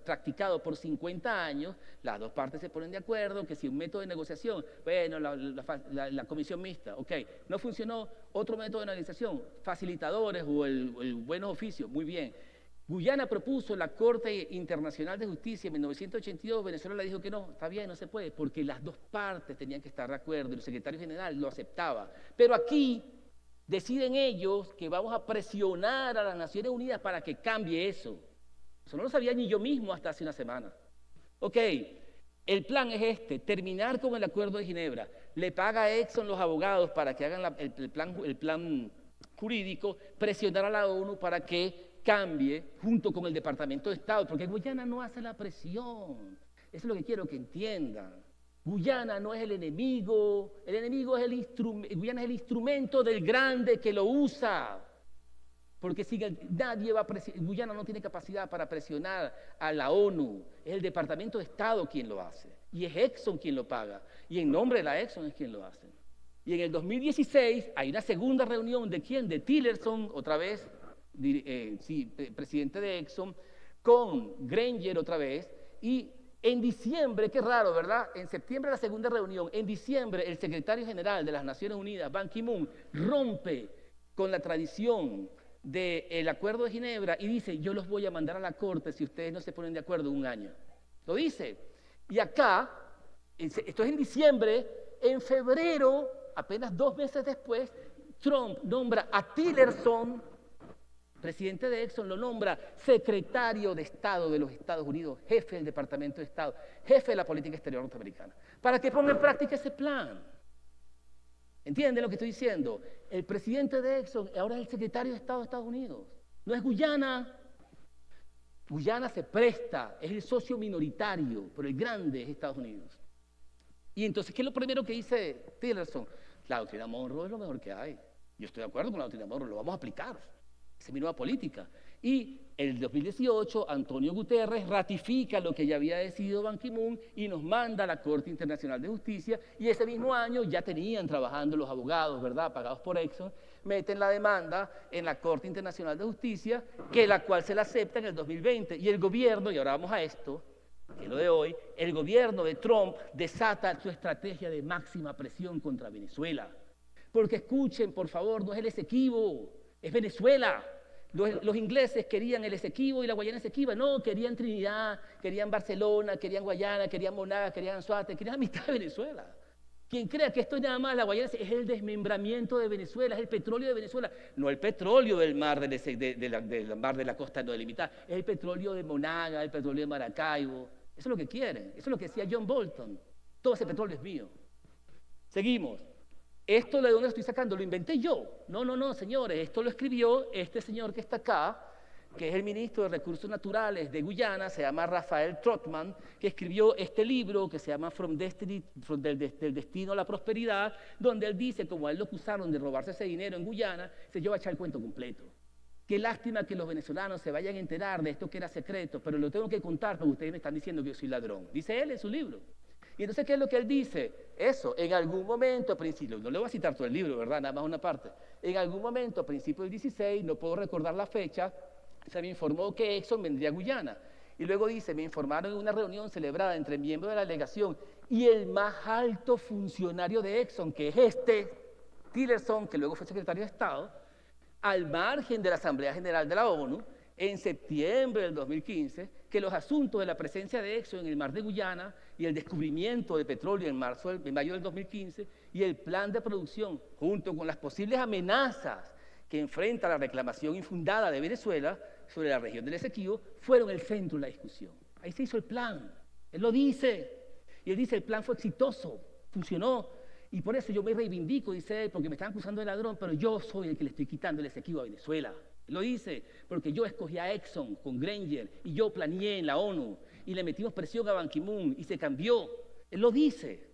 practicado por 50 años, las dos partes se ponen de acuerdo, que si un método de negociación, bueno, la comisión mixta, ok, no funcionó, otro método de negociación, facilitadores o el buenos oficios, muy bien. Guyana propuso la Corte Internacional de Justicia en 1982, Venezuela le dijo que no, está bien, no se puede, porque las dos partes tenían que estar de acuerdo y el secretario general lo aceptaba. Pero aquí deciden ellos que vamos a presionar a las Naciones Unidas para que cambie eso. Eso no lo sabía ni yo mismo hasta hace una semana. Ok, el plan es este, terminar con el Acuerdo de Ginebra. Le paga a Exxon los abogados para que hagan el plan jurídico, presionar a la ONU para que cambie junto con el Departamento de Estado, porque Guyana no hace la presión. Eso es lo que quiero que entiendan. Guyana no es el enemigo es Guyana es el instrumento del grande que lo usa. Porque si nadie va a presionar, Guyana no tiene capacidad para presionar a la ONU, es el Departamento de Estado quien lo hace, y es Exxon quien lo paga, y en nombre de la Exxon es quien lo hace. Y en el 2016 hay una segunda reunión ¿de quién? De Tillerson, otra vez, presidente de Exxon, con Granger otra vez, y en diciembre, qué raro, ¿verdad? En septiembre la segunda reunión, en diciembre el secretario general de las Naciones Unidas, Ban Ki-moon, rompe con la tradición del Acuerdo de Ginebra y dice, yo los voy a mandar a la corte si ustedes no se ponen de acuerdo en un año. Lo dice. Y acá, esto es en diciembre, en febrero, apenas 2 meses después, Trump nombra a Tillerson, presidente de Exxon, lo nombra secretario de Estado de los Estados Unidos, jefe del Departamento de Estado, jefe de la política exterior norteamericana, para que ponga en práctica ese plan. ¿Entienden lo que estoy diciendo? El presidente de Exxon ahora es el secretario de Estado de Estados Unidos. No es Guyana. Guyana se presta, es el socio minoritario, pero el grande es Estados Unidos. Y entonces, ¿qué es lo primero que dice Tillerson? La doctrina Monroe es lo mejor que hay. Yo estoy de acuerdo con la doctrina Monroe, lo vamos a aplicar. Esa es mi nueva política. Y en el 2018, Antonio Guterres ratifica lo que ya había decidido Ban Ki-moon y nos manda a la Corte Internacional de Justicia. Y ese mismo año ya tenían trabajando los abogados, ¿verdad?, pagados por Exxon, meten la demanda en la Corte Internacional de Justicia, que la cual se la acepta en el 2020. Y el gobierno, y ahora vamos a esto, que es lo de hoy, el gobierno de Trump desata su estrategia de máxima presión contra Venezuela. Porque escuchen, por favor, no es el Esequibo, es Venezuela. Los ingleses querían el Esequibo y la Guayana Esequiba. No, querían Trinidad, querían Barcelona, querían Guayana, querían Monagas, querían Anzoátegui, querían la mitad de Venezuela. Quien crea que esto es nada más la Guayana es el desmembramiento de Venezuela, es el petróleo de Venezuela. No el petróleo del mar del mar de la costa no delimitada, es el petróleo de Monagas, el petróleo de Maracaibo. Eso es lo que quieren, eso es lo que decía John Bolton. Todo ese petróleo es mío. Seguimos. ¿Esto de dónde lo estoy sacando? ¿Lo inventé yo? No, señores. Esto lo escribió este señor que está acá, que es el ministro de Recursos Naturales de Guyana, se llama Rafael Trotman, que escribió este libro que se llama Del Destino a la Prosperidad, donde él dice, como a él lo acusaron de robarse ese dinero en Guyana, dice, yo voy a echar el cuento completo. Qué lástima que los venezolanos se vayan a enterar de esto que era secreto, pero lo tengo que contar porque ustedes me están diciendo que yo soy ladrón. Dice él en su libro. Y entonces, ¿qué es lo que él dice? Eso, en algún momento, a principio, no le voy a citar todo el libro, ¿verdad? Nada más una parte. En algún momento, a principios del 16, no puedo recordar la fecha, se me informó que Exxon vendría a Guyana. Y luego dice, me informaron en una reunión celebrada entre miembros de la delegación y el más alto funcionario de Exxon, que es Tillerson, que luego fue secretario de Estado, al margen de la Asamblea General de la ONU, en septiembre del 2015, que los asuntos de la presencia de Exxon en el mar de Guyana y el descubrimiento de petróleo en mayo del 2015 y el plan de producción, junto con las posibles amenazas que enfrenta la reclamación infundada de Venezuela sobre la región del Esequibo, fueron el centro de la discusión. Ahí se hizo el plan. Él lo dice. Y él dice, el plan fue exitoso, funcionó. Y por eso yo me reivindico, dice él, porque me están acusando de ladrón, pero yo soy el que le estoy quitando el Esequibo a Venezuela. Lo dice porque yo escogí a Exxon con Granger y yo planeé en la ONU y le metimos presión a Ban Ki-moon y se cambió. Él lo dice.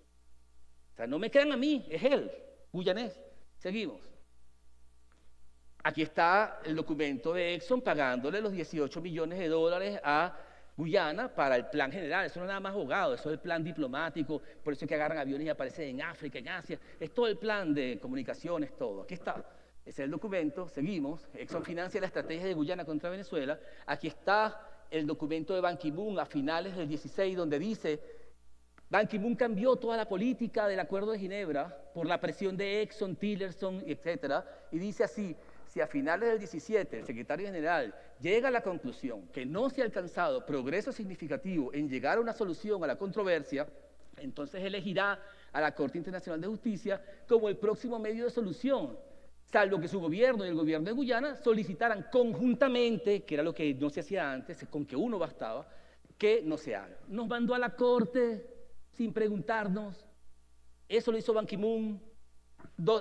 O sea, no me crean a mí, es él, guyanés. Seguimos. Aquí está el documento de Exxon pagándole los $18 millones a Guyana para el plan general. Eso no es nada más abogado, eso es el plan diplomático, por eso es que agarran aviones y aparecen en África, en Asia. Es todo el plan de comunicaciones, todo. Aquí está. Ese es el documento, seguimos. Exxon financia la estrategia de Guyana contra Venezuela. Aquí está el documento de Ban Ki-moon a finales del 16, donde dice, Ban Ki-moon cambió toda la política del Acuerdo de Ginebra por la presión de Exxon, Tillerson, etc. Y dice así, si a finales del 17 el secretario general llega a la conclusión que no se ha alcanzado progreso significativo en llegar a una solución a la controversia, entonces elegirá a la Corte Internacional de Justicia como el próximo medio de solución, salvo que su gobierno y el gobierno de Guyana solicitaran conjuntamente, que era lo que no se hacía antes, con que uno bastaba, que no se haga. Nos mandó a la Corte sin preguntarnos. Eso lo hizo Ban Ki-moon.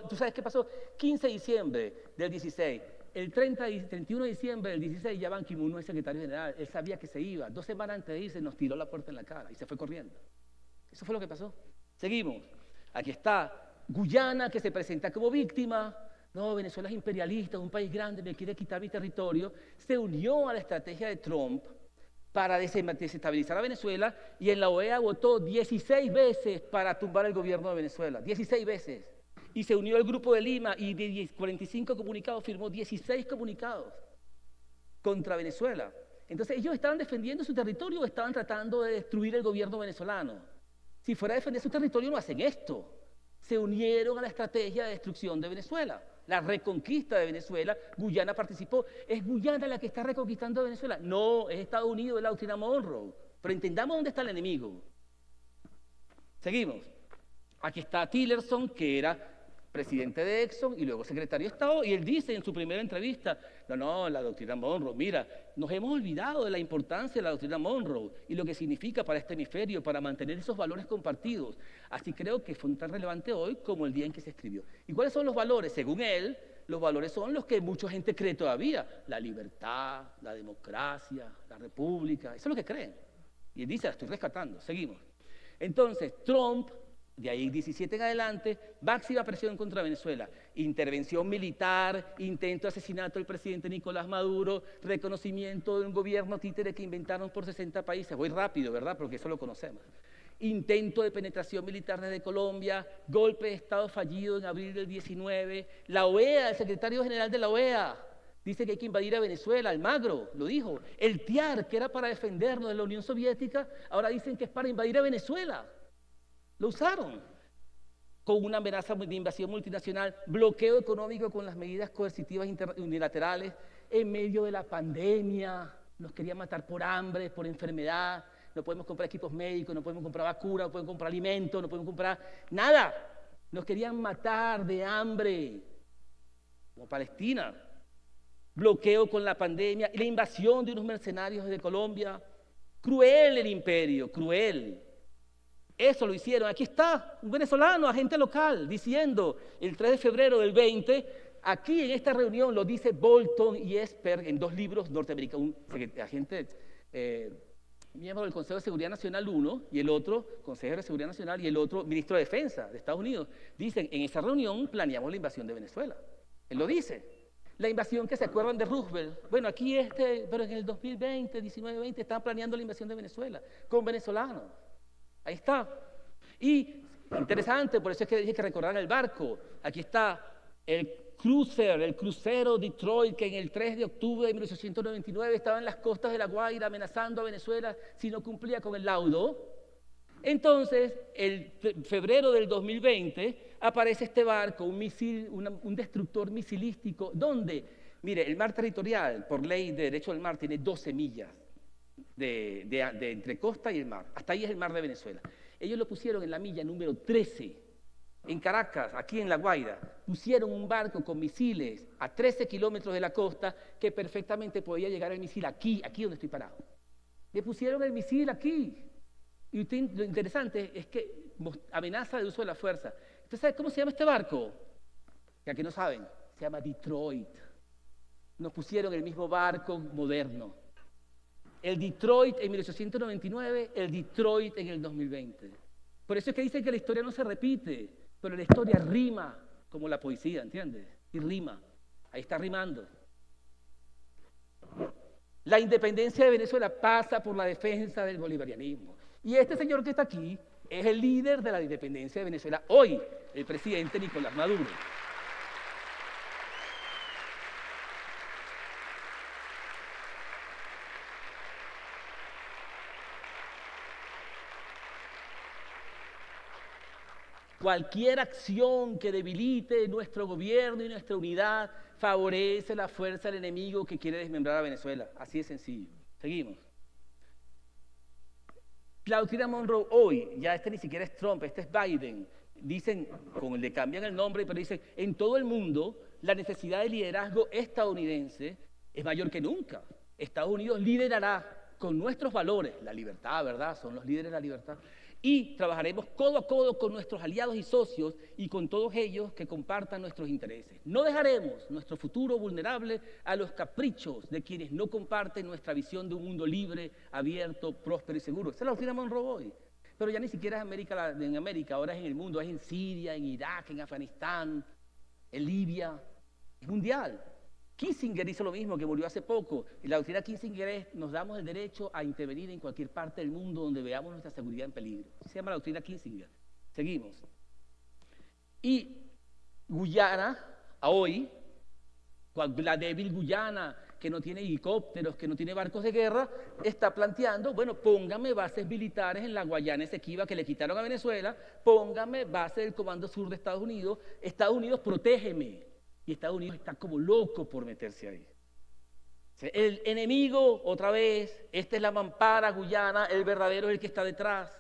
¿Tú sabes qué pasó? 15 de diciembre del 16. El 31 de diciembre del 16 ya Ban Ki-moon no es secretario general. Él sabía que se iba. 2 semanas antes de irse nos tiró la puerta en la cara y se fue corriendo. Eso fue lo que pasó. Seguimos. Aquí está Guyana, que se presenta como víctima. No, Venezuela es imperialista, es un país grande, me quiere quitar mi territorio. Se unió a la estrategia de Trump para desestabilizar a Venezuela y en la OEA votó 16 veces para tumbar el gobierno de Venezuela. 16 veces. Y se unió al Grupo de Lima y de 45 comunicados firmó 16 comunicados contra Venezuela. Entonces, ¿ellos estaban defendiendo su territorio o estaban tratando de destruir el gobierno venezolano? Si fuera a defender su territorio, no hacen esto. Se unieron a la estrategia de destrucción de Venezuela. La reconquista de Venezuela, Guyana participó. ¿Es Guyana la que está reconquistando a Venezuela? No, es Estados Unidos, es la doctrina Monroe. Pero entendamos dónde está el enemigo. Seguimos. Aquí está Tillerson, que era presidente de Exxon y luego secretario de Estado, y él dice en su primera entrevista, no, la doctrina Monroe, mira, nos hemos olvidado de la importancia de la doctrina Monroe y lo que significa para este hemisferio, para mantener esos valores compartidos. Así creo que fue tan relevante hoy como el día en que se escribió. ¿Y cuáles son los valores? Según él, los valores son los que mucha gente cree todavía, la libertad, la democracia, la república, eso es lo que creen. Y él dice, la estoy rescatando, seguimos. Entonces, Trump, de ahí 17 en adelante, máxima presión contra Venezuela. Intervención militar, intento de asesinato del presidente Nicolás Maduro, reconocimiento de un gobierno títere que inventaron por 60 países. Voy rápido, ¿verdad? Porque eso lo conocemos. Intento de penetración militar desde Colombia, golpe de Estado fallido en abril del 19. La OEA, el secretario general de la OEA, dice que hay que invadir a Venezuela. Almagro lo dijo. El TIAR, que era para defendernos de la Unión Soviética, ahora dicen que es para invadir a Venezuela. Lo usaron con una amenaza de invasión multinacional, bloqueo económico con las medidas coercitivas unilaterales, en medio de la pandemia, nos querían matar por hambre, por enfermedad, no podemos comprar equipos médicos, no podemos comprar vacunas, no podemos comprar alimentos, no podemos comprar nada. Nos querían matar de hambre, como Palestina. Bloqueo con la pandemia y la invasión de unos mercenarios de Colombia. Cruel el imperio, cruel. Eso lo hicieron. Aquí está un venezolano, agente local, diciendo el 3 de febrero del 20, aquí en esta reunión lo dice Bolton y Esper en 2 libros norteamericanos, un agente, miembro del Consejo de Seguridad Nacional uno y el otro, consejero de Seguridad Nacional y el otro, ministro de Defensa de Estados Unidos. Dicen, en esa reunión planeamos la invasión de Venezuela. Él lo dice. La invasión que se acuerdan de Roosevelt. Bueno, aquí pero en el 2020, 19-20, estaban planeando la invasión de Venezuela con venezolanos. Ahí está. Y interesante, por eso es que dije que recordaran el barco. Aquí está el crucero Detroit, que en el 3 de octubre de 1899 estaba en las costas de La Guaira amenazando a Venezuela si no cumplía con el laudo. Entonces, en febrero del 2020, aparece este barco, un destructor misilístico, donde, mire, el mar territorial, por ley de derecho del mar, tiene 12 millas. De entre costa y el mar. Hasta ahí es el mar de Venezuela. Ellos lo pusieron en la milla número 13, en Caracas, aquí en La Guaira. Pusieron un barco con misiles a 13 kilómetros de la costa que perfectamente podía llegar el misil aquí donde estoy parado. Le pusieron el misil aquí. Y lo interesante es que amenaza de uso de la fuerza. ¿Usted sabe cómo se llama este barco? Ya que no saben, se llama Detroit. Nos pusieron el mismo barco moderno. El Detroit en 1899, el Detroit en el 2020. Por eso es que dicen que la historia no se repite, pero la historia rima como la poesía, ¿entiendes? Y rima. Ahí está rimando. La independencia de Venezuela pasa por la defensa del bolivarianismo. Y este señor que está aquí es el líder de la independencia de Venezuela hoy, el presidente Nicolás Maduro. Cualquier acción que debilite nuestro gobierno y nuestra unidad favorece la fuerza del enemigo que quiere desmembrar a Venezuela. Así de sencillo. Seguimos. La doctrina Monroe hoy, ya este ni siquiera es Trump, este es Biden, dicen, le cambian el nombre, pero dicen, en todo el mundo la necesidad de liderazgo estadounidense es mayor que nunca. Estados Unidos liderará con nuestros valores, la libertad, ¿verdad? Son los líderes de la libertad. Y trabajaremos codo a codo con nuestros aliados y socios y con todos ellos que compartan nuestros intereses. No dejaremos nuestro futuro vulnerable a los caprichos de quienes no comparten nuestra visión de un mundo libre, abierto, próspero y seguro. Esa es la doctrina Monroe hoy. Pero ya ni siquiera es en América, ahora es en el mundo, es en Siria, en Irak, en Afganistán, en Libia, es mundial. Kissinger hizo lo mismo, que murió hace poco. Y la doctrina Kissinger es, nos damos el derecho a intervenir en cualquier parte del mundo donde veamos nuestra seguridad en peligro. Se llama la doctrina Kissinger. Seguimos. Y Guyana, hoy, la débil Guyana, que no tiene helicópteros, que no tiene barcos de guerra, está planteando, bueno, póngame bases militares en la Guayana Esequiba que le quitaron a Venezuela, póngame base del Comando Sur de Estados Unidos protégeme. Y Estados Unidos está como loco por meterse ahí. El enemigo, otra vez, esta es la mampara Guyana, el verdadero es el que está detrás,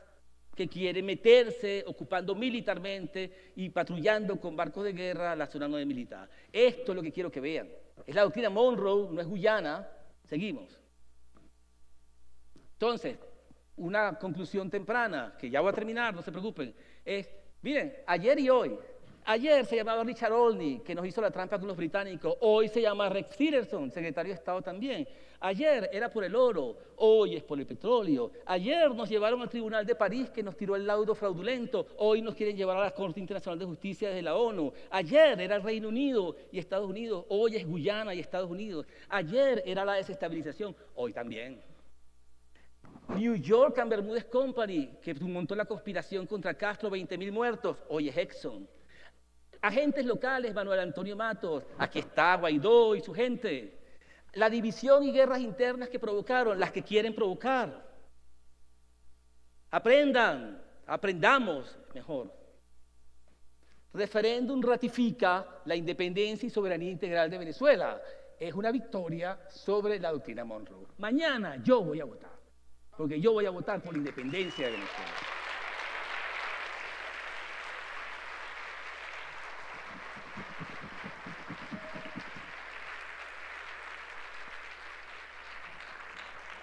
que quiere meterse ocupando militarmente y patrullando con barcos de guerra la zona no militar. Esto es lo que quiero que vean. Es la doctrina Monroe, no es Guyana. Seguimos. Entonces, una conclusión temprana, que ya voy a terminar, no se preocupen, es, miren, ayer y hoy, ayer se llamaba Richard Olney, que nos hizo la trampa con los británicos. Hoy se llama Rex Tillerson, secretario de Estado también. Ayer era por el oro, hoy es por el petróleo. Ayer nos llevaron al Tribunal de París, que nos tiró el laudo fraudulento. Hoy nos quieren llevar a la Corte Internacional de Justicia desde la ONU. Ayer era el Reino Unido y Estados Unidos. Hoy es Guyana y Estados Unidos. Ayer era la desestabilización. Hoy también. New York and Bermúdez Company, que montó la conspiración contra Castro, 20.000 muertos. Hoy es Exxon. Agentes locales, Manuel Antonio Matos, aquí está Guaidó y su gente. La división y guerras internas que provocaron, las que quieren provocar. Aprendamos mejor. Referéndum ratifica la independencia y soberanía integral de Venezuela. Es una victoria sobre la doctrina Monroe. Mañana yo voy a votar, porque yo voy a votar por la independencia de Venezuela.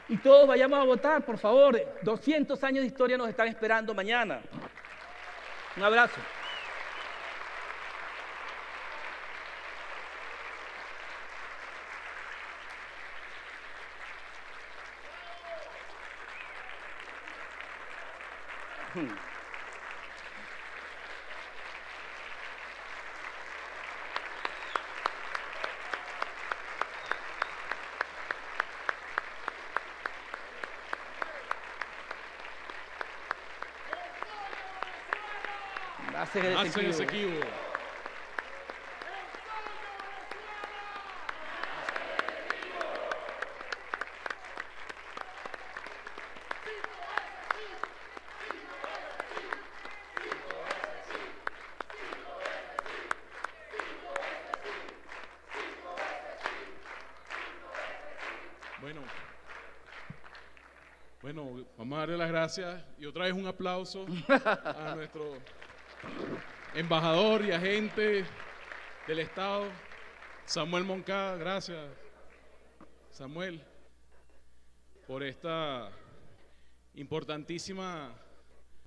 Y todos vayamos a votar, por favor. 200 años de historia nos están esperando mañana. Un abrazo. Hacen el Esequibo. Bueno, vamos a darle las gracias y otra vez un aplauso a nuestro embajador y agente del Estado, Samuel Moncada. Gracias, Samuel, por esta importantísima